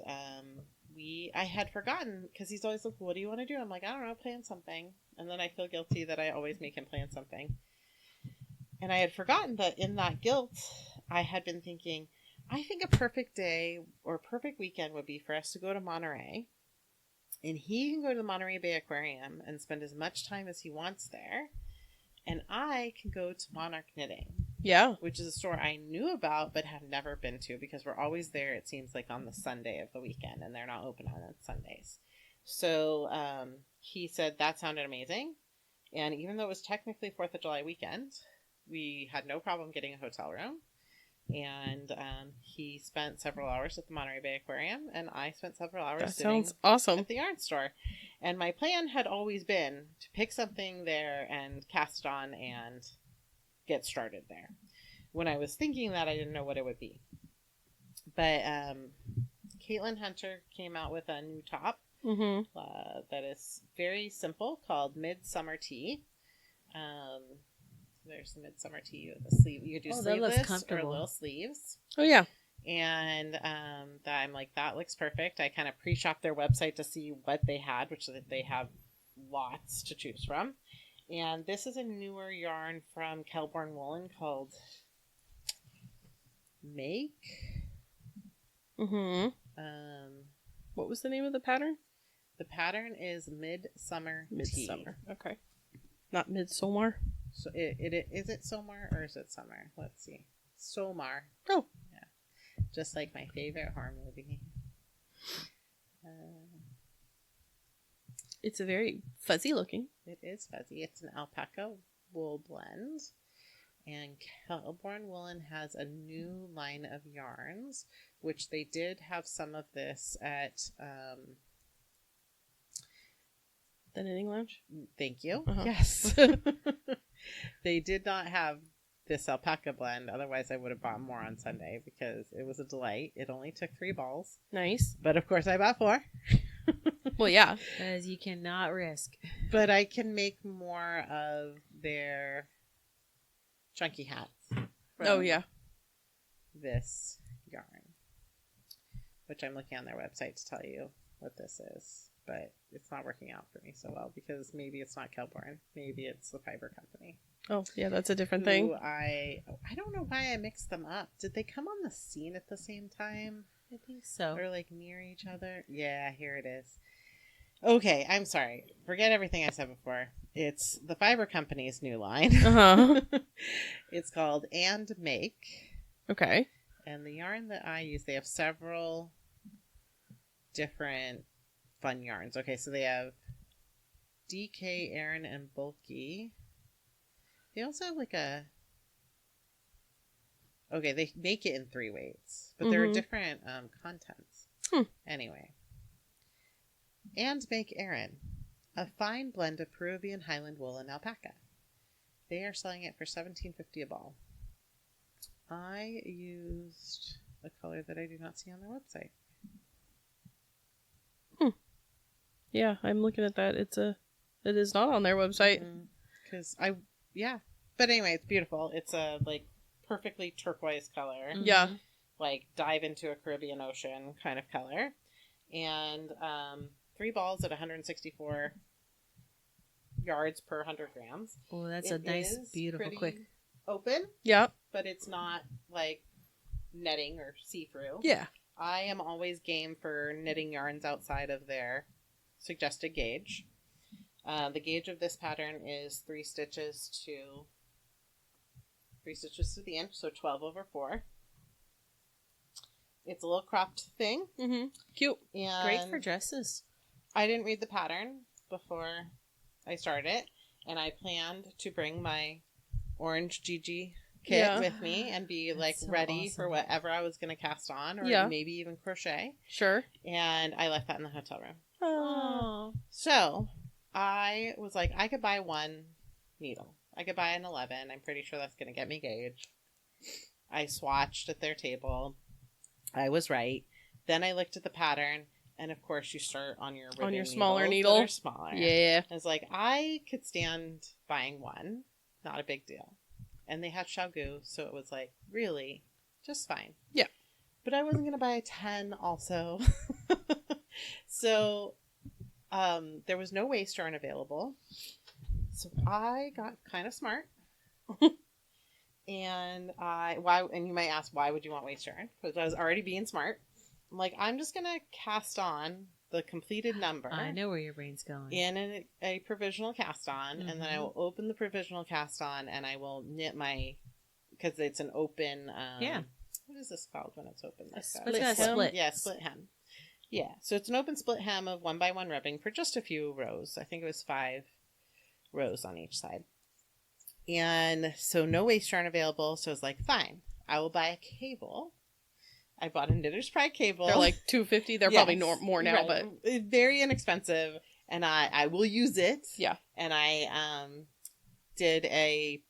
I had forgotten, because he's always like, what do you want to do? I'm like, I don't know, plan something. And then I feel guilty that I always make him plan something. And I had forgotten that in that guilt, I had been thinking, I think a perfect day or perfect weekend would be for us to go to Monterey. And he can go to the Monterey Bay Aquarium and spend as much time as he wants there. And I can go to Monarch Knitting. Yeah. Which is a store I knew about but have never been to, because we're always there, it seems like, on the Sunday of the weekend, and they're not open on Sundays. So he said that sounded amazing. And even though it was technically 4th of July weekend, we had no problem getting a hotel room. And he spent several hours at the Monterey Bay Aquarium, and I spent several hours That sitting sounds awesome. at the yarn store. And my plan had always been to pick something there and cast on and get started there. When I was thinking that, I didn't know what it would be. But Caitlin Hunter came out with a new top that is very simple, called Midsummer Tea. There's the Midsummer Tea with the sleeve. You could do sleeveless or little sleeves. Oh, yeah. And that I'm like, that looks perfect. I kind of pre-shopped their website to see what they had, which they have lots to choose from. And this is a newer yarn from Kelborn Woolen called Make. Mm-hmm. What was the name of the pattern? The pattern is Midsummer Tea. Midsummer. Okay. Not Midsommar. So is it Somar or is it summer? Let's see. Somar. Oh. Yeah. Just like my favorite horror movie. It's a very fuzzy looking. It is fuzzy. It's an alpaca wool blend. And Kelborn Woolen has a new line of yarns, which they did have some of this at... The Knitting Lounge? Thank you. Uh-huh. Yes. They did not have this alpaca blend. Otherwise, I would have bought more on Sunday because it was a delight. It only took 3 balls. Nice. But of course, I bought 4. Well, yeah. Because you cannot risk. But I can make more of their chunky hats. Oh, yeah. This yarn. Which I'm looking on their website to tell you what this is. But it's not working out for me so well because maybe it's not Kelborn. Maybe it's the fiber company. Oh, yeah, that's a different thing. I don't know why I mixed them up. Did they come on the scene at the same time? I think so. Or like near each other? Yeah, here it is. Okay, I'm sorry. Forget everything I said before. It's the fiber company's new line. Uh-huh. It's called And Make. Okay. And the yarn that I use, they have several different fun yarns. Okay, so they have DK, Aran, and Bulky. They also have like a... Okay, they make it in 3 weights, but there are different contents. Anyway. And Make Aran, a fine blend of Peruvian Highland wool and alpaca. They are selling it for $17.50 a ball. I used a color that I do not see on their website. Yeah, I'm looking at that. It is not on their website. But anyway, it's beautiful. It's a like perfectly turquoise color. Yeah. Like dive into a Caribbean Ocean kind of color. And 3 balls at 164 yards per 100 grams. Oh, that's a nice, beautiful, quick. Open. Yeah. But it's not like netting or see-through. Yeah. I am always game for knitting yarns outside of their suggested gauge. The gauge of this pattern is 3 stitches to the inch, so 12 over 4. It's a little cropped thing. Mm-hmm. Cute. And Great for dresses. I didn't read the pattern before I started it, and I planned to bring my orange Gigi kit with me and be like so ready awesome. for whatever I was going to cast on or maybe even crochet. Sure. And I left that in the hotel room. Oh. So I was like, I could buy one needle. I could buy an 11. I'm pretty sure that's going to get me gauge. I swatched at their table. I was right. Then I looked at the pattern, and of course you start on your smaller needle. That are smaller. Yeah. I was like, I could stand buying one. Not a big deal. And they had Xiaogu, so it was like, really, just fine. Yeah. But I wasn't going to buy a 10 also. So there was no waist yarn available. So I got kind of smart. And you might ask, why would you want waist yarn? Because I was already being smart. I'm like, I'm just going to cast on the completed number. I know where your brain's going. In a provisional cast on, and then I will open the provisional cast on, and I will knit because it's an open, what is this called when it's open? Like Split. Yeah, split hem. Yeah, so it's an open split hem of 1x1 ribbing for just a few rows. I think it was 5 rows on each side. And so no waist yarn available, so I was like, fine, I will buy a cable. I bought a Knitter's Pride cable. They're like $250. They're probably more now, right. but very inexpensive. And I will use it. Yeah. And I did a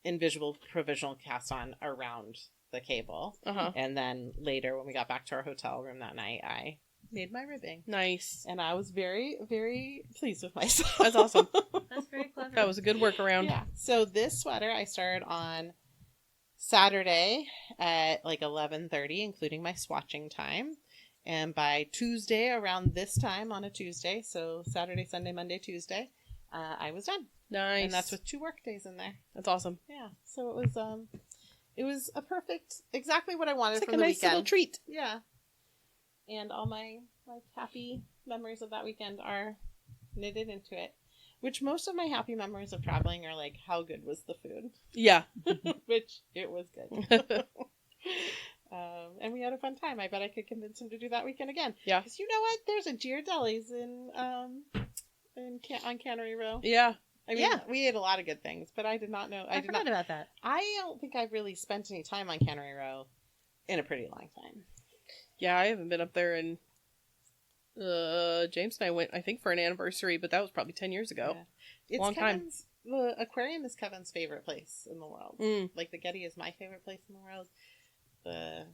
invisible provisional cast on around the cable. And then later, when we got back to our hotel room that night, I made my ribbing. Nice. And I was very, very pleased with myself. That's awesome. That's very clever. That was a good workaround. Yeah. So this sweater I started on Saturday at like 11:30, including my swatching time. And by Tuesday, around this time on a Tuesday, so Saturday, Sunday, Monday, Tuesday, I was done. Nice. And that's with 2 work days in there. That's awesome. Yeah. So it was a perfect, exactly what I wanted It's like from a the nice weekend. little treat. Yeah. And all my happy memories of that weekend are knitted into it. Which most of my happy memories of traveling are like, how good was the food? Yeah. Which it was good. And we had a fun time. I bet I could convince him to do that weekend again. Yeah. Because you know what? There's a Ghirardelli's on Cannery Row. Yeah. I mean, we ate a lot of good things, but I did not know. I forgot about that. I don't think I've really spent any time on Cannery Row in a pretty long time. Yeah, I haven't been up there in... James and I went, I think, for an anniversary, but that was probably 10 years ago. Yeah. It's Long time. The aquarium is Kevin's favorite place in the world. Mm. Like the Getty is my favorite place in the world. The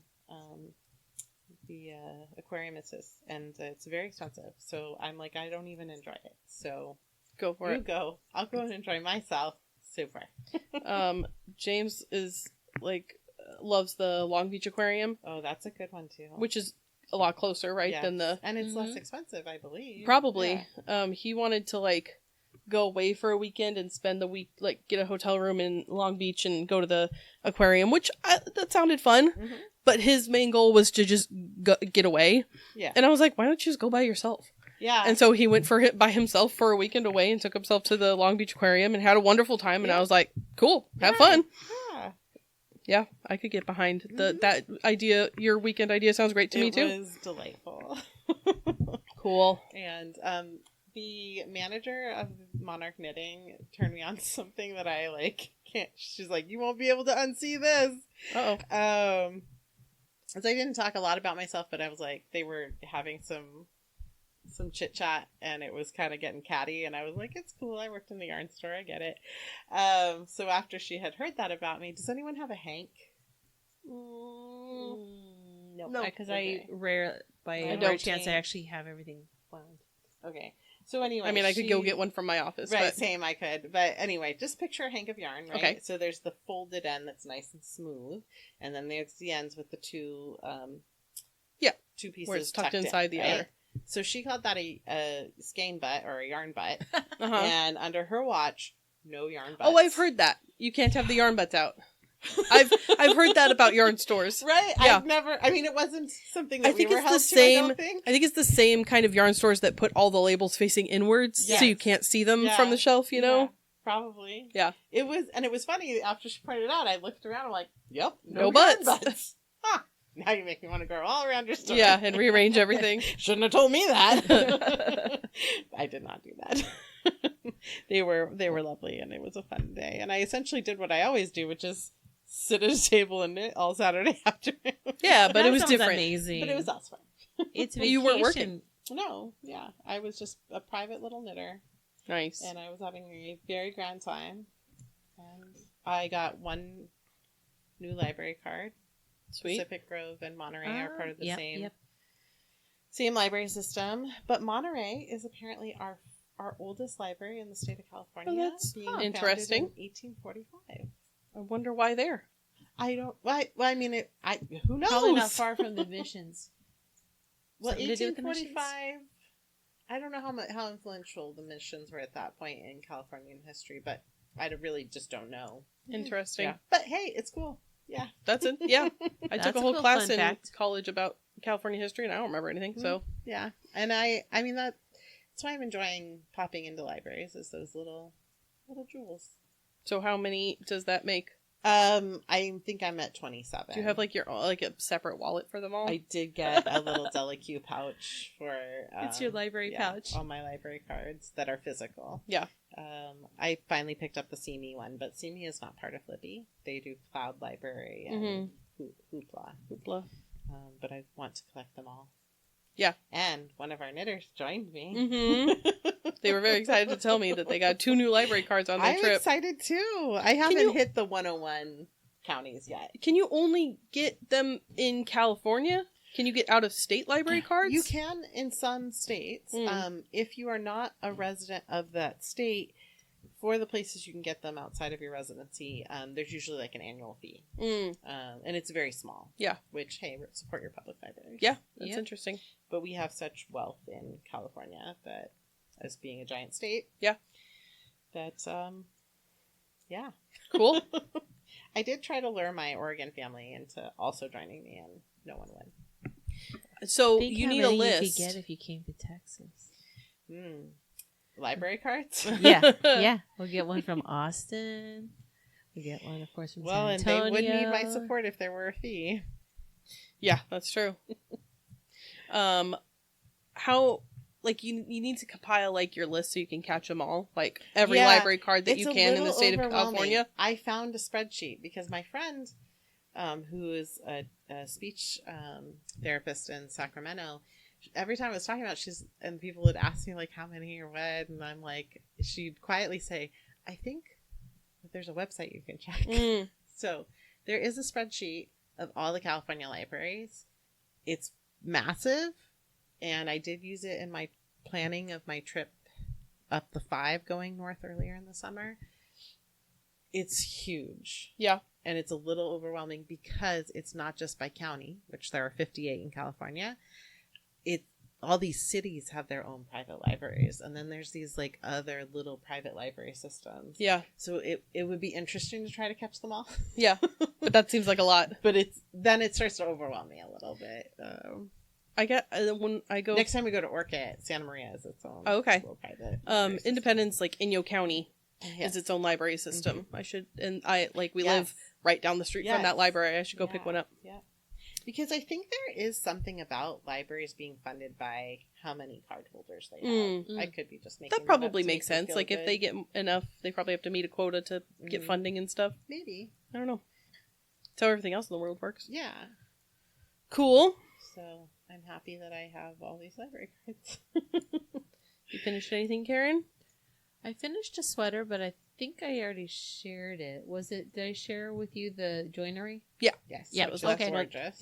aquarium is his, and it's very expensive. So I'm like, I don't even enjoy it. So Go for it. go. I'll go and enjoy myself. Super. James is like loves the Long Beach Aquarium, Oh, that's a good one too. which is a lot closer, right, Yes. than the and it's less expensive, I believe. probably. Yeah. He wanted to like go away for a weekend and spend the week, like get a hotel room in Long Beach and go to the aquarium, which that sounded fun. Mhm. But his main goal was to just get away. Yeah. And I was like, why don't you just go by yourself? Yeah. And so he went by himself for a weekend away and took himself to the Long Beach Aquarium and had a wonderful time. And I was like, cool, have fun. Yeah. Yeah, I could get behind that idea. Your weekend idea sounds great to me too. It was delightful. Cool. And the manager of Monarch Knitting turned me on to something that I like can't. She's like, you won't be able to unsee this. Uh-oh. So I didn't talk a lot about myself, but I was like, they were having some chit chat, and it was kind of getting catty, and I was like, it's cool. I worked in the yarn store. I get it. So after she had heard that about me, does anyone have a hank? No, No. because Okay. I rare by I a rare don't chance I think- actually have everything wound. Okay. So anyway, I mean, I could go get one from my office. Right, But same, I could. But anyway, just picture a hank of yarn, right? Okay. So there's the folded end that's nice and smooth, and then there's the ends with the two two pieces where it's tucked in, inside the right? other. So she called that a skein butt or a yarn butt, Uh-huh. and under her watch, no yarn butts. Oh, I've heard that. You can't have the yarn butts out. I've heard that about yarn stores. Right? Yeah. I've never. I mean, it wasn't something that I think we were it's the held same. to, I don't think. I think it's the same kind of yarn stores that put all the labels facing inwards, Yes. so you can't see them Yeah. from the shelf. You know. Yeah, probably. Yeah. It was funny after she pointed it out. I looked around. I'm like, "Yep, No yarn butts." Huh. Now you make me want to go all around your store. Yeah, and rearrange everything. Shouldn't have told me that. I did not do that. They were lovely, and it was a fun day. And I essentially did what I always do, which is sit at a table and knit all Saturday afternoon. Yeah, but That it was sounds different. Amazing. But it was also fun. It's You weren't vacation. working. No, yeah, I was just a private little knitter. Nice. And I was having a very grand time. And I got one new library card. Sweet. Pacific Grove and Monterey are part of the Yep. same library system. But Monterey is apparently our oldest library in the state of California. Oh, that's being interesting. founded in 1845. I wonder why there. I don't. Well, I mean, who knows? Probably not far from the missions. Well, Something to do with the missions? 1845. I don't know how influential the missions were at that point in Californian history, but I really just don't know. Interesting. Yeah. But hey, it's cool. Yeah. That's it. Yeah. I took That's a a whole cool class fun in fact. college about California history, and I don't remember anything. So Yeah. And I mean that's why I'm enjoying popping into libraries, is those little jewels. So how many does that make? I think I'm at 27. Do you have like your a separate wallet for them all? I did get a little Delique pouch for It's your library pouch. all my library cards that are physical. Yeah. I finally picked up the CME one, but CME is not part of Libby. They do Cloud Library and Hoopla. Hoopla. But I want to collect them all. Yeah. And one of our knitters joined me. Mm-hmm. They were very excited to tell me that they got 2 new library cards on their I'm trip. excited too. I haven't hit the 101 counties yet. Can you only get them in California? Can you get out of state library cards? You can in some states. If you are not a resident of that state, for the places you can get them outside of your residency, there's usually like an annual fee. And it's very small. Yeah. Which, hey, support your public libraries. Yeah, that's interesting. But we have such wealth in California that, as being a giant state. Yeah. That, yeah. Cool. I did try to lure my Oregon family into also joining me, and no one would. Think So you how need a many list. you could get if you came to Texas. Library cards? Yeah, yeah. We'll get one from Austin. We'll get one, of course, from San Antonio. And they would need my support if there were a fee. Yeah, that's true. How, like, you need to compile, like, your list so you can catch them all? Like, every library card that you can in the state of California? I found a spreadsheet because my friend, who is a speech therapist in Sacramento, every time I was talking about and people would ask me, like, how many or what, and I'm like, she'd quietly say, I think that there's a website you can check. So there is a spreadsheet of all the California libraries. It's massive, and I did use it in my planning of my trip up the 5 going north earlier in the summer. It's huge. Yeah. And it's a little overwhelming because it's not just by county, which there are 58 in California. All these cities have their own private libraries, and then there's these like other little private library systems. Yeah. So it would be interesting to try to catch them all. Yeah. But that seems like a lot. But then it starts to overwhelm me a little bit. I get when I go next time we go to Orchid, Santa Maria is its own. Oh, okay. Little private library Independence, like Inyo County, is its own library system. I should, and we live right down the street from that library. I should go pick one up. Yeah. Because I think there is something about libraries being funded by how many card holders they have. I could be just making that probably makes sense. Like if they get enough, they probably have to meet a quota to get funding and stuff. Maybe. I don't know. That's how everything else in the world works. Yeah. Cool. So I'm happy that I have all these library cards. You finished anything, Karin? I finished a sweater, but I think I already shared it. Did I share with you the joinery? Yeah. Yes. Yeah, it was okay. gorgeous.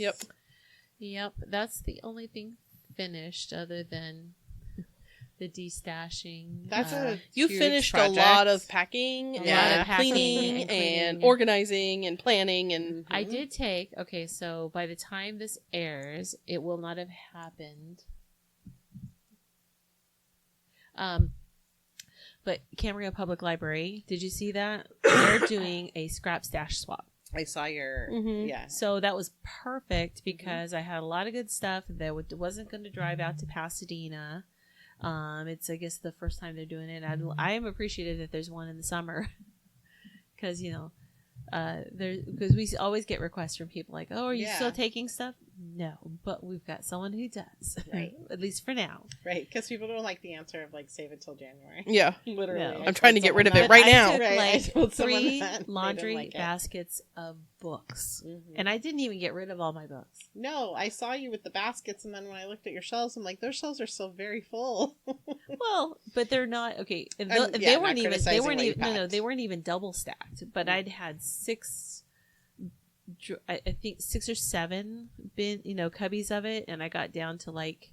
Yep. That's the only thing finished other than the destashing. That's you huge finished project. a lot of packing and packing cleaning and and organizing and planning and I did take, so by the time this airs, it will not have happened. But Camarillo Public Library, did you see that? They're doing a scrap stash swap. I saw your, yeah. So that was perfect because I had a lot of good stuff that wasn't going to drive out to Pasadena. It's, I guess, the first time they're doing it. I am appreciative that there's one in the summer because, because we always get requests from people like, oh, are you still taking stuff? No, but we've got someone who does. Right. At least for now. Right, because people don't like the answer of like save it till January. Yeah. Literally. No. I'm trying to get rid of it But right I now. took, Right, I like told someone 3 that. They didn't laundry like it. baskets of books. Mhm. And I didn't even get rid of all my books. No, I saw you with the baskets, and then when I looked at your shelves, I'm like, those shelves are still very full. Well, but they're not okay. And I'm- they yeah, weren't not even. They criticizing weren't what you even. No, packed. they weren't even double stacked. But I'd had 6. I think 6 or 7 bin, cubbies of it, and I got down to like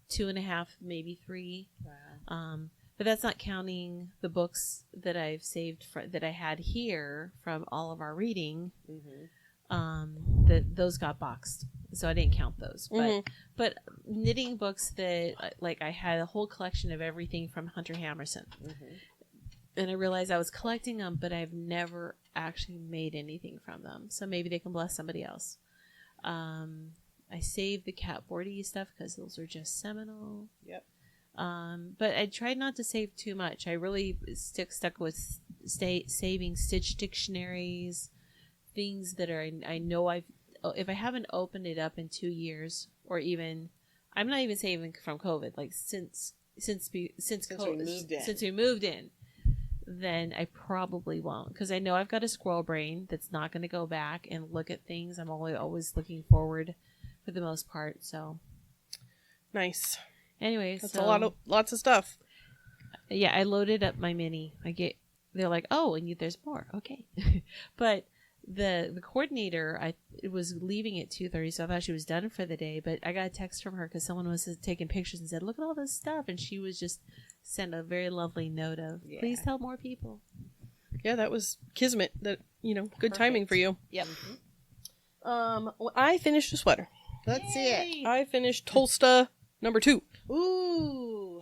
2.5, maybe 3. Wow. But that's not counting the books that I've saved that I had here from all of our reading. Mm-hmm. Those got boxed, so I didn't count those. But knitting books that like I had a whole collection of everything from Hunter Hammerson, and I realized I was collecting them, but I've never actually made anything from them. So maybe they can bless somebody else. I saved the Cat 40 stuff because those are just seminal. Yep. But I tried not to save too much. I really stuck with saving Stitch dictionaries, things that are I know if I haven't opened it up in 2 years, or even I'm not even saving from COVID, like since we moved in, then I probably won't, because I know I've got a squirrel brain that's not going to go back and look at things. I'm always looking forward for the most part. So Nice. anyway, That's so lots of stuff. yeah, I loaded up my mini. They're like, oh, and there's more. Okay. But the coordinator, it was leaving at 2:30, so I thought she was done for the day. But I got a text from her because someone was taking pictures and said, look at all this stuff. And she was just sent a very lovely note of, please tell more people. Yeah, that was kismet. That, good timing for you. Yep. Well, I finished a sweater. Let's see it. I finished Tolsta number 2. Ooh.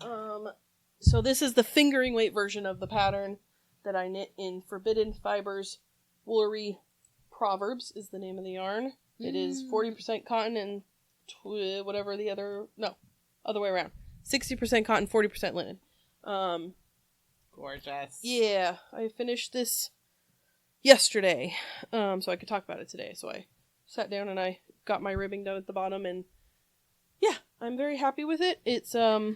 So this is the fingering weight version of the pattern that I knit in Forbidden Fibers Woolery Proverbs is the name of the yarn. It is 40% cotton and other way around. 60% cotton, 40% linen. Gorgeous. Yeah, I finished this yesterday, so I could talk about it today. So I sat down and I got my ribbing done at the bottom, and yeah, I'm very happy with it. It's I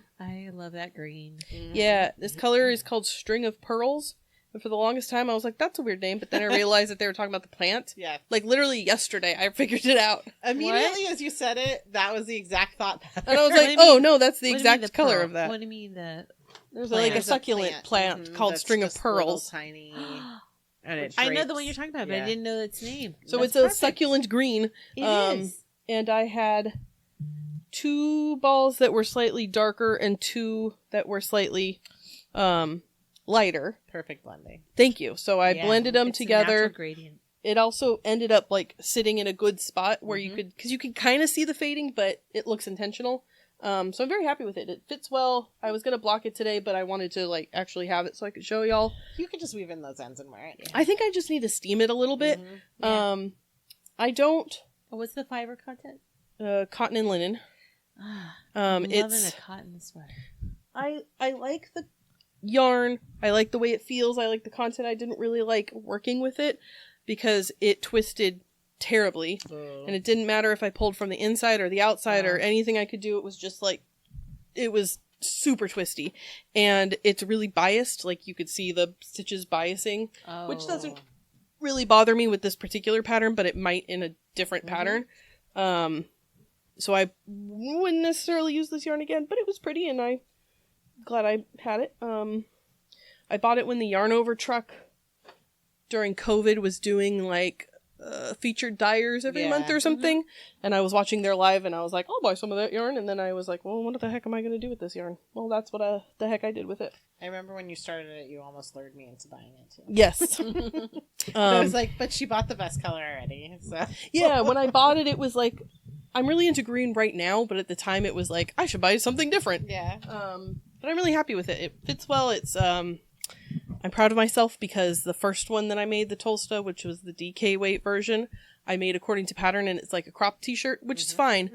love that green. yeah, this color is called String of Pearls. And for the longest time, I was like, that's a weird name. But then I realized that they were talking about the plant. Yeah. Like, literally yesterday, I figured it out. Immediately as you said it, that was the exact thought pattern. And I was like, oh, no, that's the exact color of that. What do you mean There's plant? like a succulent plant called that's String of just little Pearls. tiny. And it I know the drapes. one you're talking about, but Yeah. I didn't know its name. So That's it's a perfect. succulent green. It is. And I had 2 balls that were slightly darker and 2 that were slightly lighter. Perfect blending. Thank you. So I Yeah, blended them it's a natural together. gradient. It also ended up like sitting in a good spot where you could, because you can kind of see the fading, but it looks intentional. So I'm very happy with it. It fits well. I was gonna block it today, but I wanted to like actually have it so I could show y'all. You could just weave in those ends and wear it. I think I just need to steam it a little bit. Yeah. I don't What's the fiber content? cotton and linen. I'm loving It's a cotton sweater. I like the yarn. I like the way it feels. I like the content. I didn't really like working with it because it twisted terribly. And it didn't matter if I pulled from the inside or the outside or anything I could do. It was just like, it was super twisty. And it's really biased. Like you could see the stitches biasing, which doesn't really bother me with this particular pattern, but it might in a different pattern. So I wouldn't necessarily use this yarn again, but it was pretty and I'm glad I had it. I bought it when the Yarn Over truck during COVID was doing like featured dyers every month or something. And I was watching their live and I was like, I'll buy some of that yarn. And then I was like, well, what the heck am I going to do with this yarn? Well, that's what the heck I did with it. I remember when you started it, you almost lured me into buying it too. Yes. I was like, but she bought the best color already. So yeah, when I bought it, it was like, I'm really into green right now, but at the time it was like, I should buy something different. yeah. But I'm really happy with it. It fits well. It's, I'm proud of myself because the first one that I made, the Tolsta, which was the DK weight version, I made according to pattern and it's like a crop t-shirt, which is fine.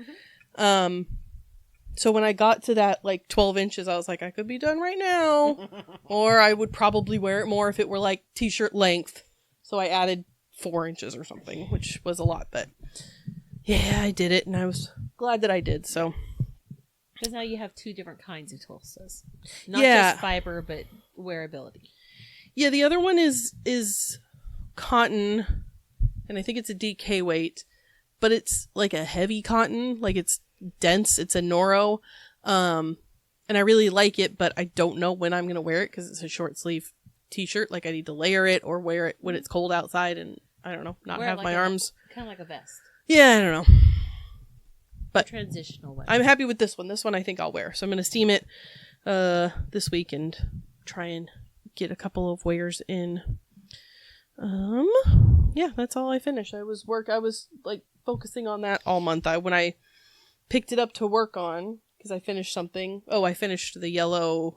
So when I got to that like 12 inches, I was like, I could be done right now. Or I would probably wear it more if it were like t-shirt length. So I added 4 inches or something, which was a lot, but Yeah, I did it, and I was glad that I did. So Because now you have 2 different kinds of tulsas. Not Yeah. just fiber, but wearability. yeah, the other one is cotton, and I think it's a DK weight, but it's like a heavy cotton, like it's dense. It's a Noro, and I really like it, but I don't know when I'm gonna wear it because it's a short sleeve t-shirt. Like I need to layer it or wear it when it's cold outside, and I don't know, not Wear it have like my a- arms. Kind of like a vest. Yeah, I don't know. But Transitional way. I'm happy with this one. This one I think I'll wear. So I'm gonna steam it this week and try and get a couple of wears in. Yeah, that's all I finished. I was like focusing on that all month. When I picked it up to work on, because I finished something. Oh, I finished the yellow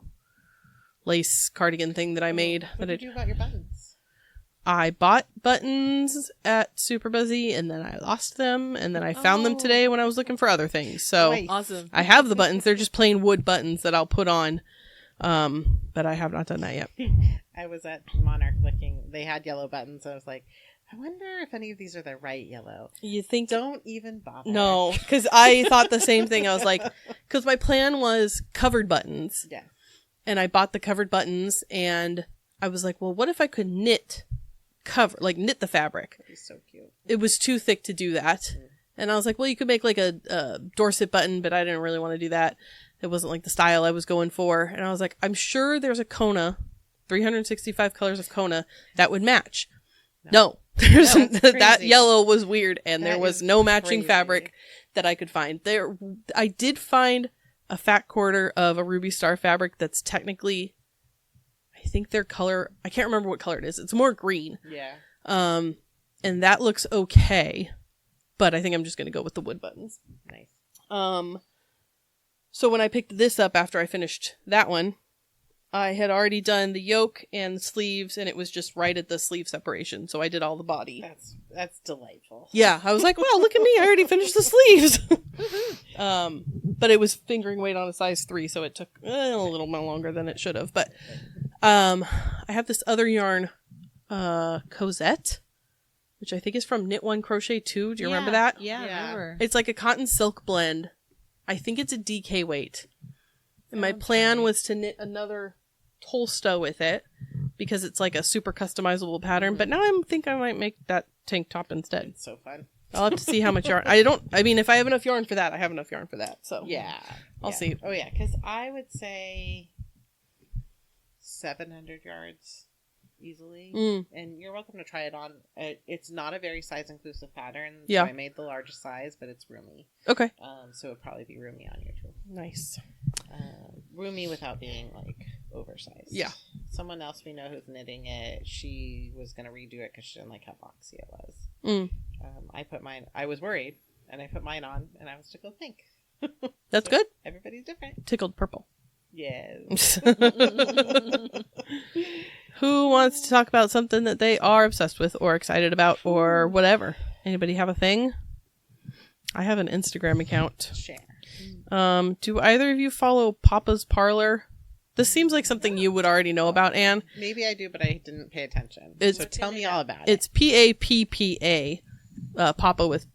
lace cardigan thing that I made. What did you do about your buttons? I bought buttons at Super Buzzy, and then I lost them, and then I found them today when I was looking for other things. So Nice. Awesome. I have the buttons. They're just plain wood buttons that I'll put on. But I have not done that yet. I was at Monarch looking. They had yellow buttons. I was like, I wonder if any of these are the right yellow. You think? Don't even bother. No, because I thought the same thing. I was like, because my plan was covered buttons, Yeah. and I bought the covered buttons, and I was like, well, what if I could knit the fabric? That'd be so cute. It was too thick to do that. And I was like, well, you could make like a Dorset button, but I didn't really want to do that. It wasn't like the style I was going for. And I was like, I'm sure there's a Kona, 365 colors of Kona, that would match. No. There's That's that crazy. yellow was weird, and That there was is no matching crazy. fabric that I could find. I did find a fat quarter of a Ruby Star fabric that's technically, I think their color, I can't remember what color it is. It's more green. Yeah. And that looks okay, but I think I'm just going to go with the wood buttons. Nice. So when I picked this up after I finished that one, I had already done the yoke and the sleeves, and it was just right at the sleeve separation. So I did all the body. That's delightful. Yeah, I was like, wow, look at me. I already finished the sleeves. But it was fingering weight on a size 3, so it took a little more longer than it should have. But I have this other yarn, Cosette, which I think is from Knit One Crochet 2. Do you remember that? Yeah, I Yeah. remember. It's like a cotton silk blend. I think it's a DK weight. And my plan was to knit another Tolsta with it because it's like a super customizable pattern. But now I think I might make that tank top instead. It's so fun. I'll have to see how much yarn. I mean, if I have enough yarn for that, I have enough yarn for that. So Yeah. I'll Yeah. see. Oh, yeah, because I would say 700 yards easily. And you're welcome to try it on. It's not a very size-inclusive pattern. Yeah. So I made the largest size, but it's roomy. Okay. So it'd probably be roomy on you, too. Nice. Roomy without being, like, oversized. Yeah. Someone else we know who's knitting it, she was going to redo it because she didn't like how boxy it was. I was worried, and I put mine on, and I was tickled pink. That's So good. Everybody's different. Tickled purple. Yes. Who wants to talk about something that they are obsessed with or excited about or whatever? Anybody have a thing? I have an Instagram account. Share. Do either of you follow Papa's Parlor? This seems like something you would already know about, Anne. Maybe I do, but I didn't pay attention. It's- So tell me all about It's Pappa, Papa with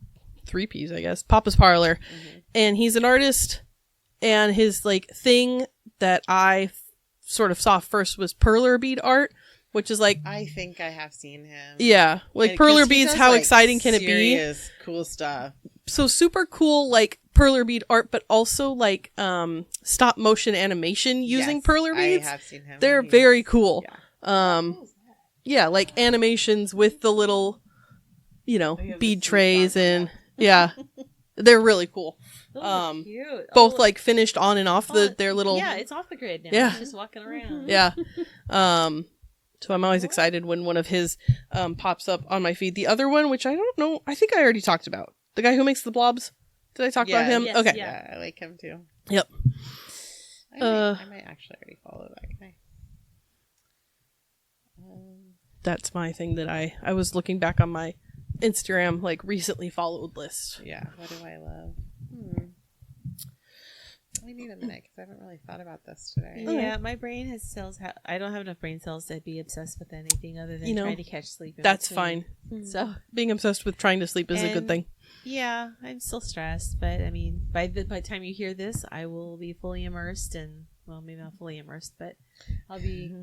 3 P's, I guess. Papa's Parlor. And he's an artist, and his like thing that I sort of saw first was perler bead art, which is like, I think I have seen him. yeah, like And- perler 'cause he beads, does, how like, exciting can it be? serious, cool stuff. So super cool, like perler bead art, but also like stop motion animation using Yes, perler beads. I have seen him. They're He's- very cool. Yeah. Yeah, like animations with the little, They have the bead sweet trays dog and yeah, they're really cool. Those are cute. Both Oh, like finished on and off their little. Yeah, it's off the grid now. Yeah. It's just walking around. Yeah. So I'm always excited when one of his pops up on my feed. The other one, which I don't know, I think I already talked about. The guy who makes the blobs. Did I talk about him? yes, Okay. yeah. Yeah, I like him too. Yep. I might actually already follow that guy. That's my thing that I was looking back on my Instagram, like recently followed list. Yeah. What do I love? I need a minute because I haven't really thought about this today. Yeah, my brain has cells. I don't have enough brain cells to be obsessed with anything other than trying to catch sleep. That's fine. So being obsessed with trying to sleep is a good thing. Yeah, I'm still stressed, but I mean, by the time you hear this, I will be fully immersed, and well, maybe not fully immersed, but I'll be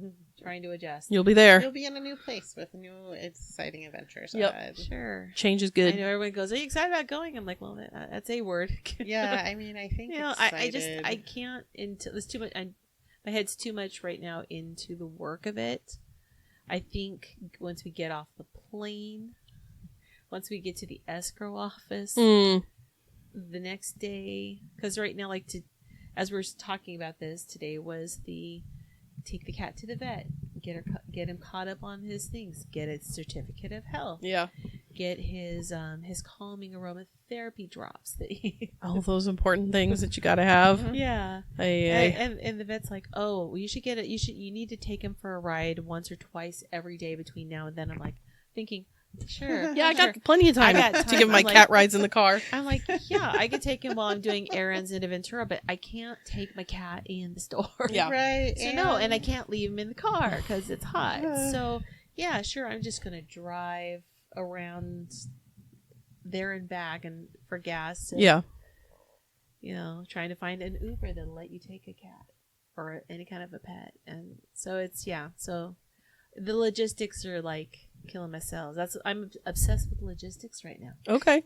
trying to adjust. You'll be there. You'll be in a new place with new exciting adventures. Yep. Sure. Change is good. I know everyone goes, "Are you excited about going?" I'm like, "Well, that's a word." Yeah, I mean, I think I can't until there's too much. My head's too much right now into the work of it. I think once we get off the plane, once we get to the escrow office, the next day, because right now, as we're talking about this today, was take the cat to the vet, get him caught up on his things, get a certificate of health, get his calming aromatherapy drops that all those important things that you got to have. And the vet's like, oh, well, you need to take him for a ride once or twice every day between now and then. I'm like thinking, sure. Yeah, I got plenty of time to give my cat rides in the car. I'm like, yeah, I could take him while I'm doing errands into Ventura, but I can't take my cat in the store. Yeah. Right. So and I can't leave him in the car because it's hot. So yeah, sure, I'm just gonna drive around there and back and for gas. And, trying to find an Uber that'll let you take a cat or any kind of a pet. And so so the logistics are like killing my cells. I'm obsessed with logistics right now. Okay.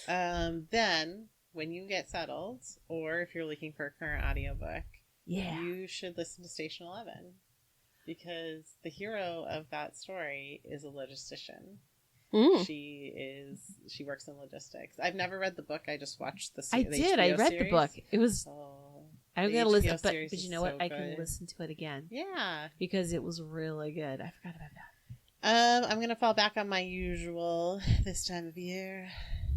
Then when you get settled, or if you're looking for a current audiobook, you should listen to Station 11, because the hero of that story is a logistician. She works in logistics. I've never read the book. I just watched the I did. I read the book. It was I'm gonna listen, but you know what? I can listen to it again. Yeah, because it was really good. I forgot about that. I'm gonna fall back on my usual this time of year.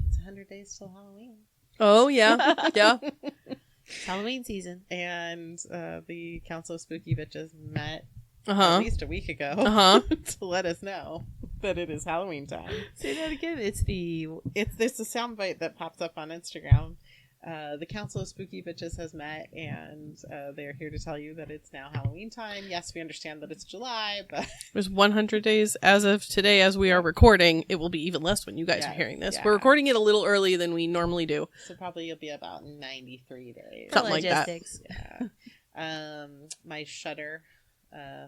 It's 100 days till Halloween. Oh yeah, yeah. It's Halloween season, and the Council of Spooky Bitches met at least a week ago to let us know that it is Halloween time. Say that again. It's a soundbite that pops up on Instagram. The Council of Spooky Bitches has met, and they're here to tell you that it's now Halloween time. Yes, we understand that it's July, but there's 100 days as of today, as we are recording. It will be even less when you guys are hearing this. We're recording it a little earlier than we normally do, so probably you'll be about 93 days, something like that. Yeah. My Shudder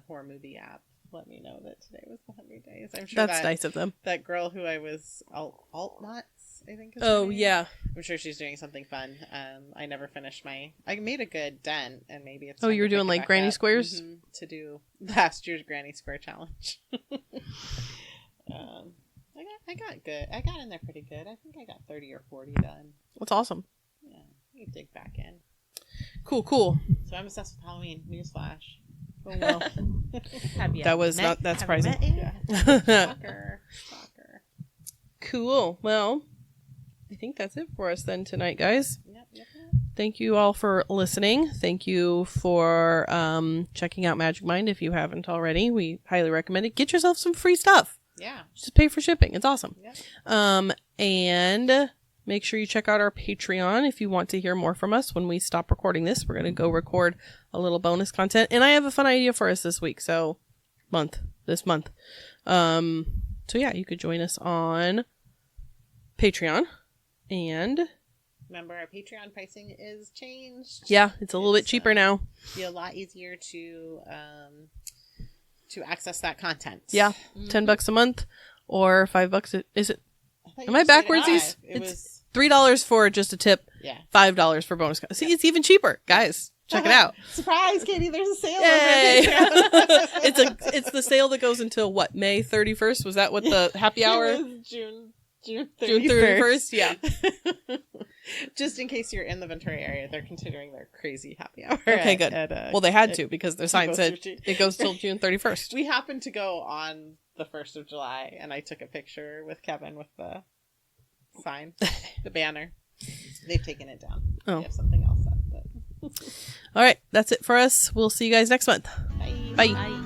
horror movie app let me know that today was the 100 days. I'm sure that's nice of them. That girl who I was Altnuts, I think. Yeah. I'm sure she's doing something fun. I never finished I made a good dent, and maybe it's. Oh, you were doing like granny squares? To do last year's granny square challenge. I got good. I got in there pretty good. I think I got 30 or 40 done. That's awesome. Yeah, you dig back in. Cool. So I'm obsessed with Halloween. Newsflash. Oh well. That was not that surprising. Shocker. Cool. Well, I think that's it for us then tonight, guys. Yep. Thank you all for listening. Thank you for checking out Magic Mind if you haven't already. We highly recommend it. Get yourself some free stuff. Yeah. Just pay for shipping. It's awesome. Yep. And make sure you check out our Patreon if you want to hear more from us. When we stop recording this, we're going to go record a little bonus content. And I have a fun idea for us this week. This month. So yeah, you could join us on Patreon. And remember, our Patreon pricing is changed. Yeah, it's a little bit cheaper now. Be a lot easier to access that content. Yeah, $10 a month or $5. Is it? Am I backwards? It's $3 for just a tip. Yeah. $5 for bonus. See, it's even cheaper, guys. Check it out. Surprise, Katie! There's a sale. Yay! It's the sale that goes until what? May 31st. Was that what the happy hour? It was June 31st. June 31st. Yeah. Just in case you're in the Ventura area, they're continuing their crazy happy hour. Okay, good. Well, they had to because their sign said it goes till June 31st. We happened to go on the 1st of July, and I took a picture with Kevin with the sign, the banner. They've taken it down. Oh. They have something else up. But... All right, that's it for us. We'll see you guys next month. Bye. Bye. Bye.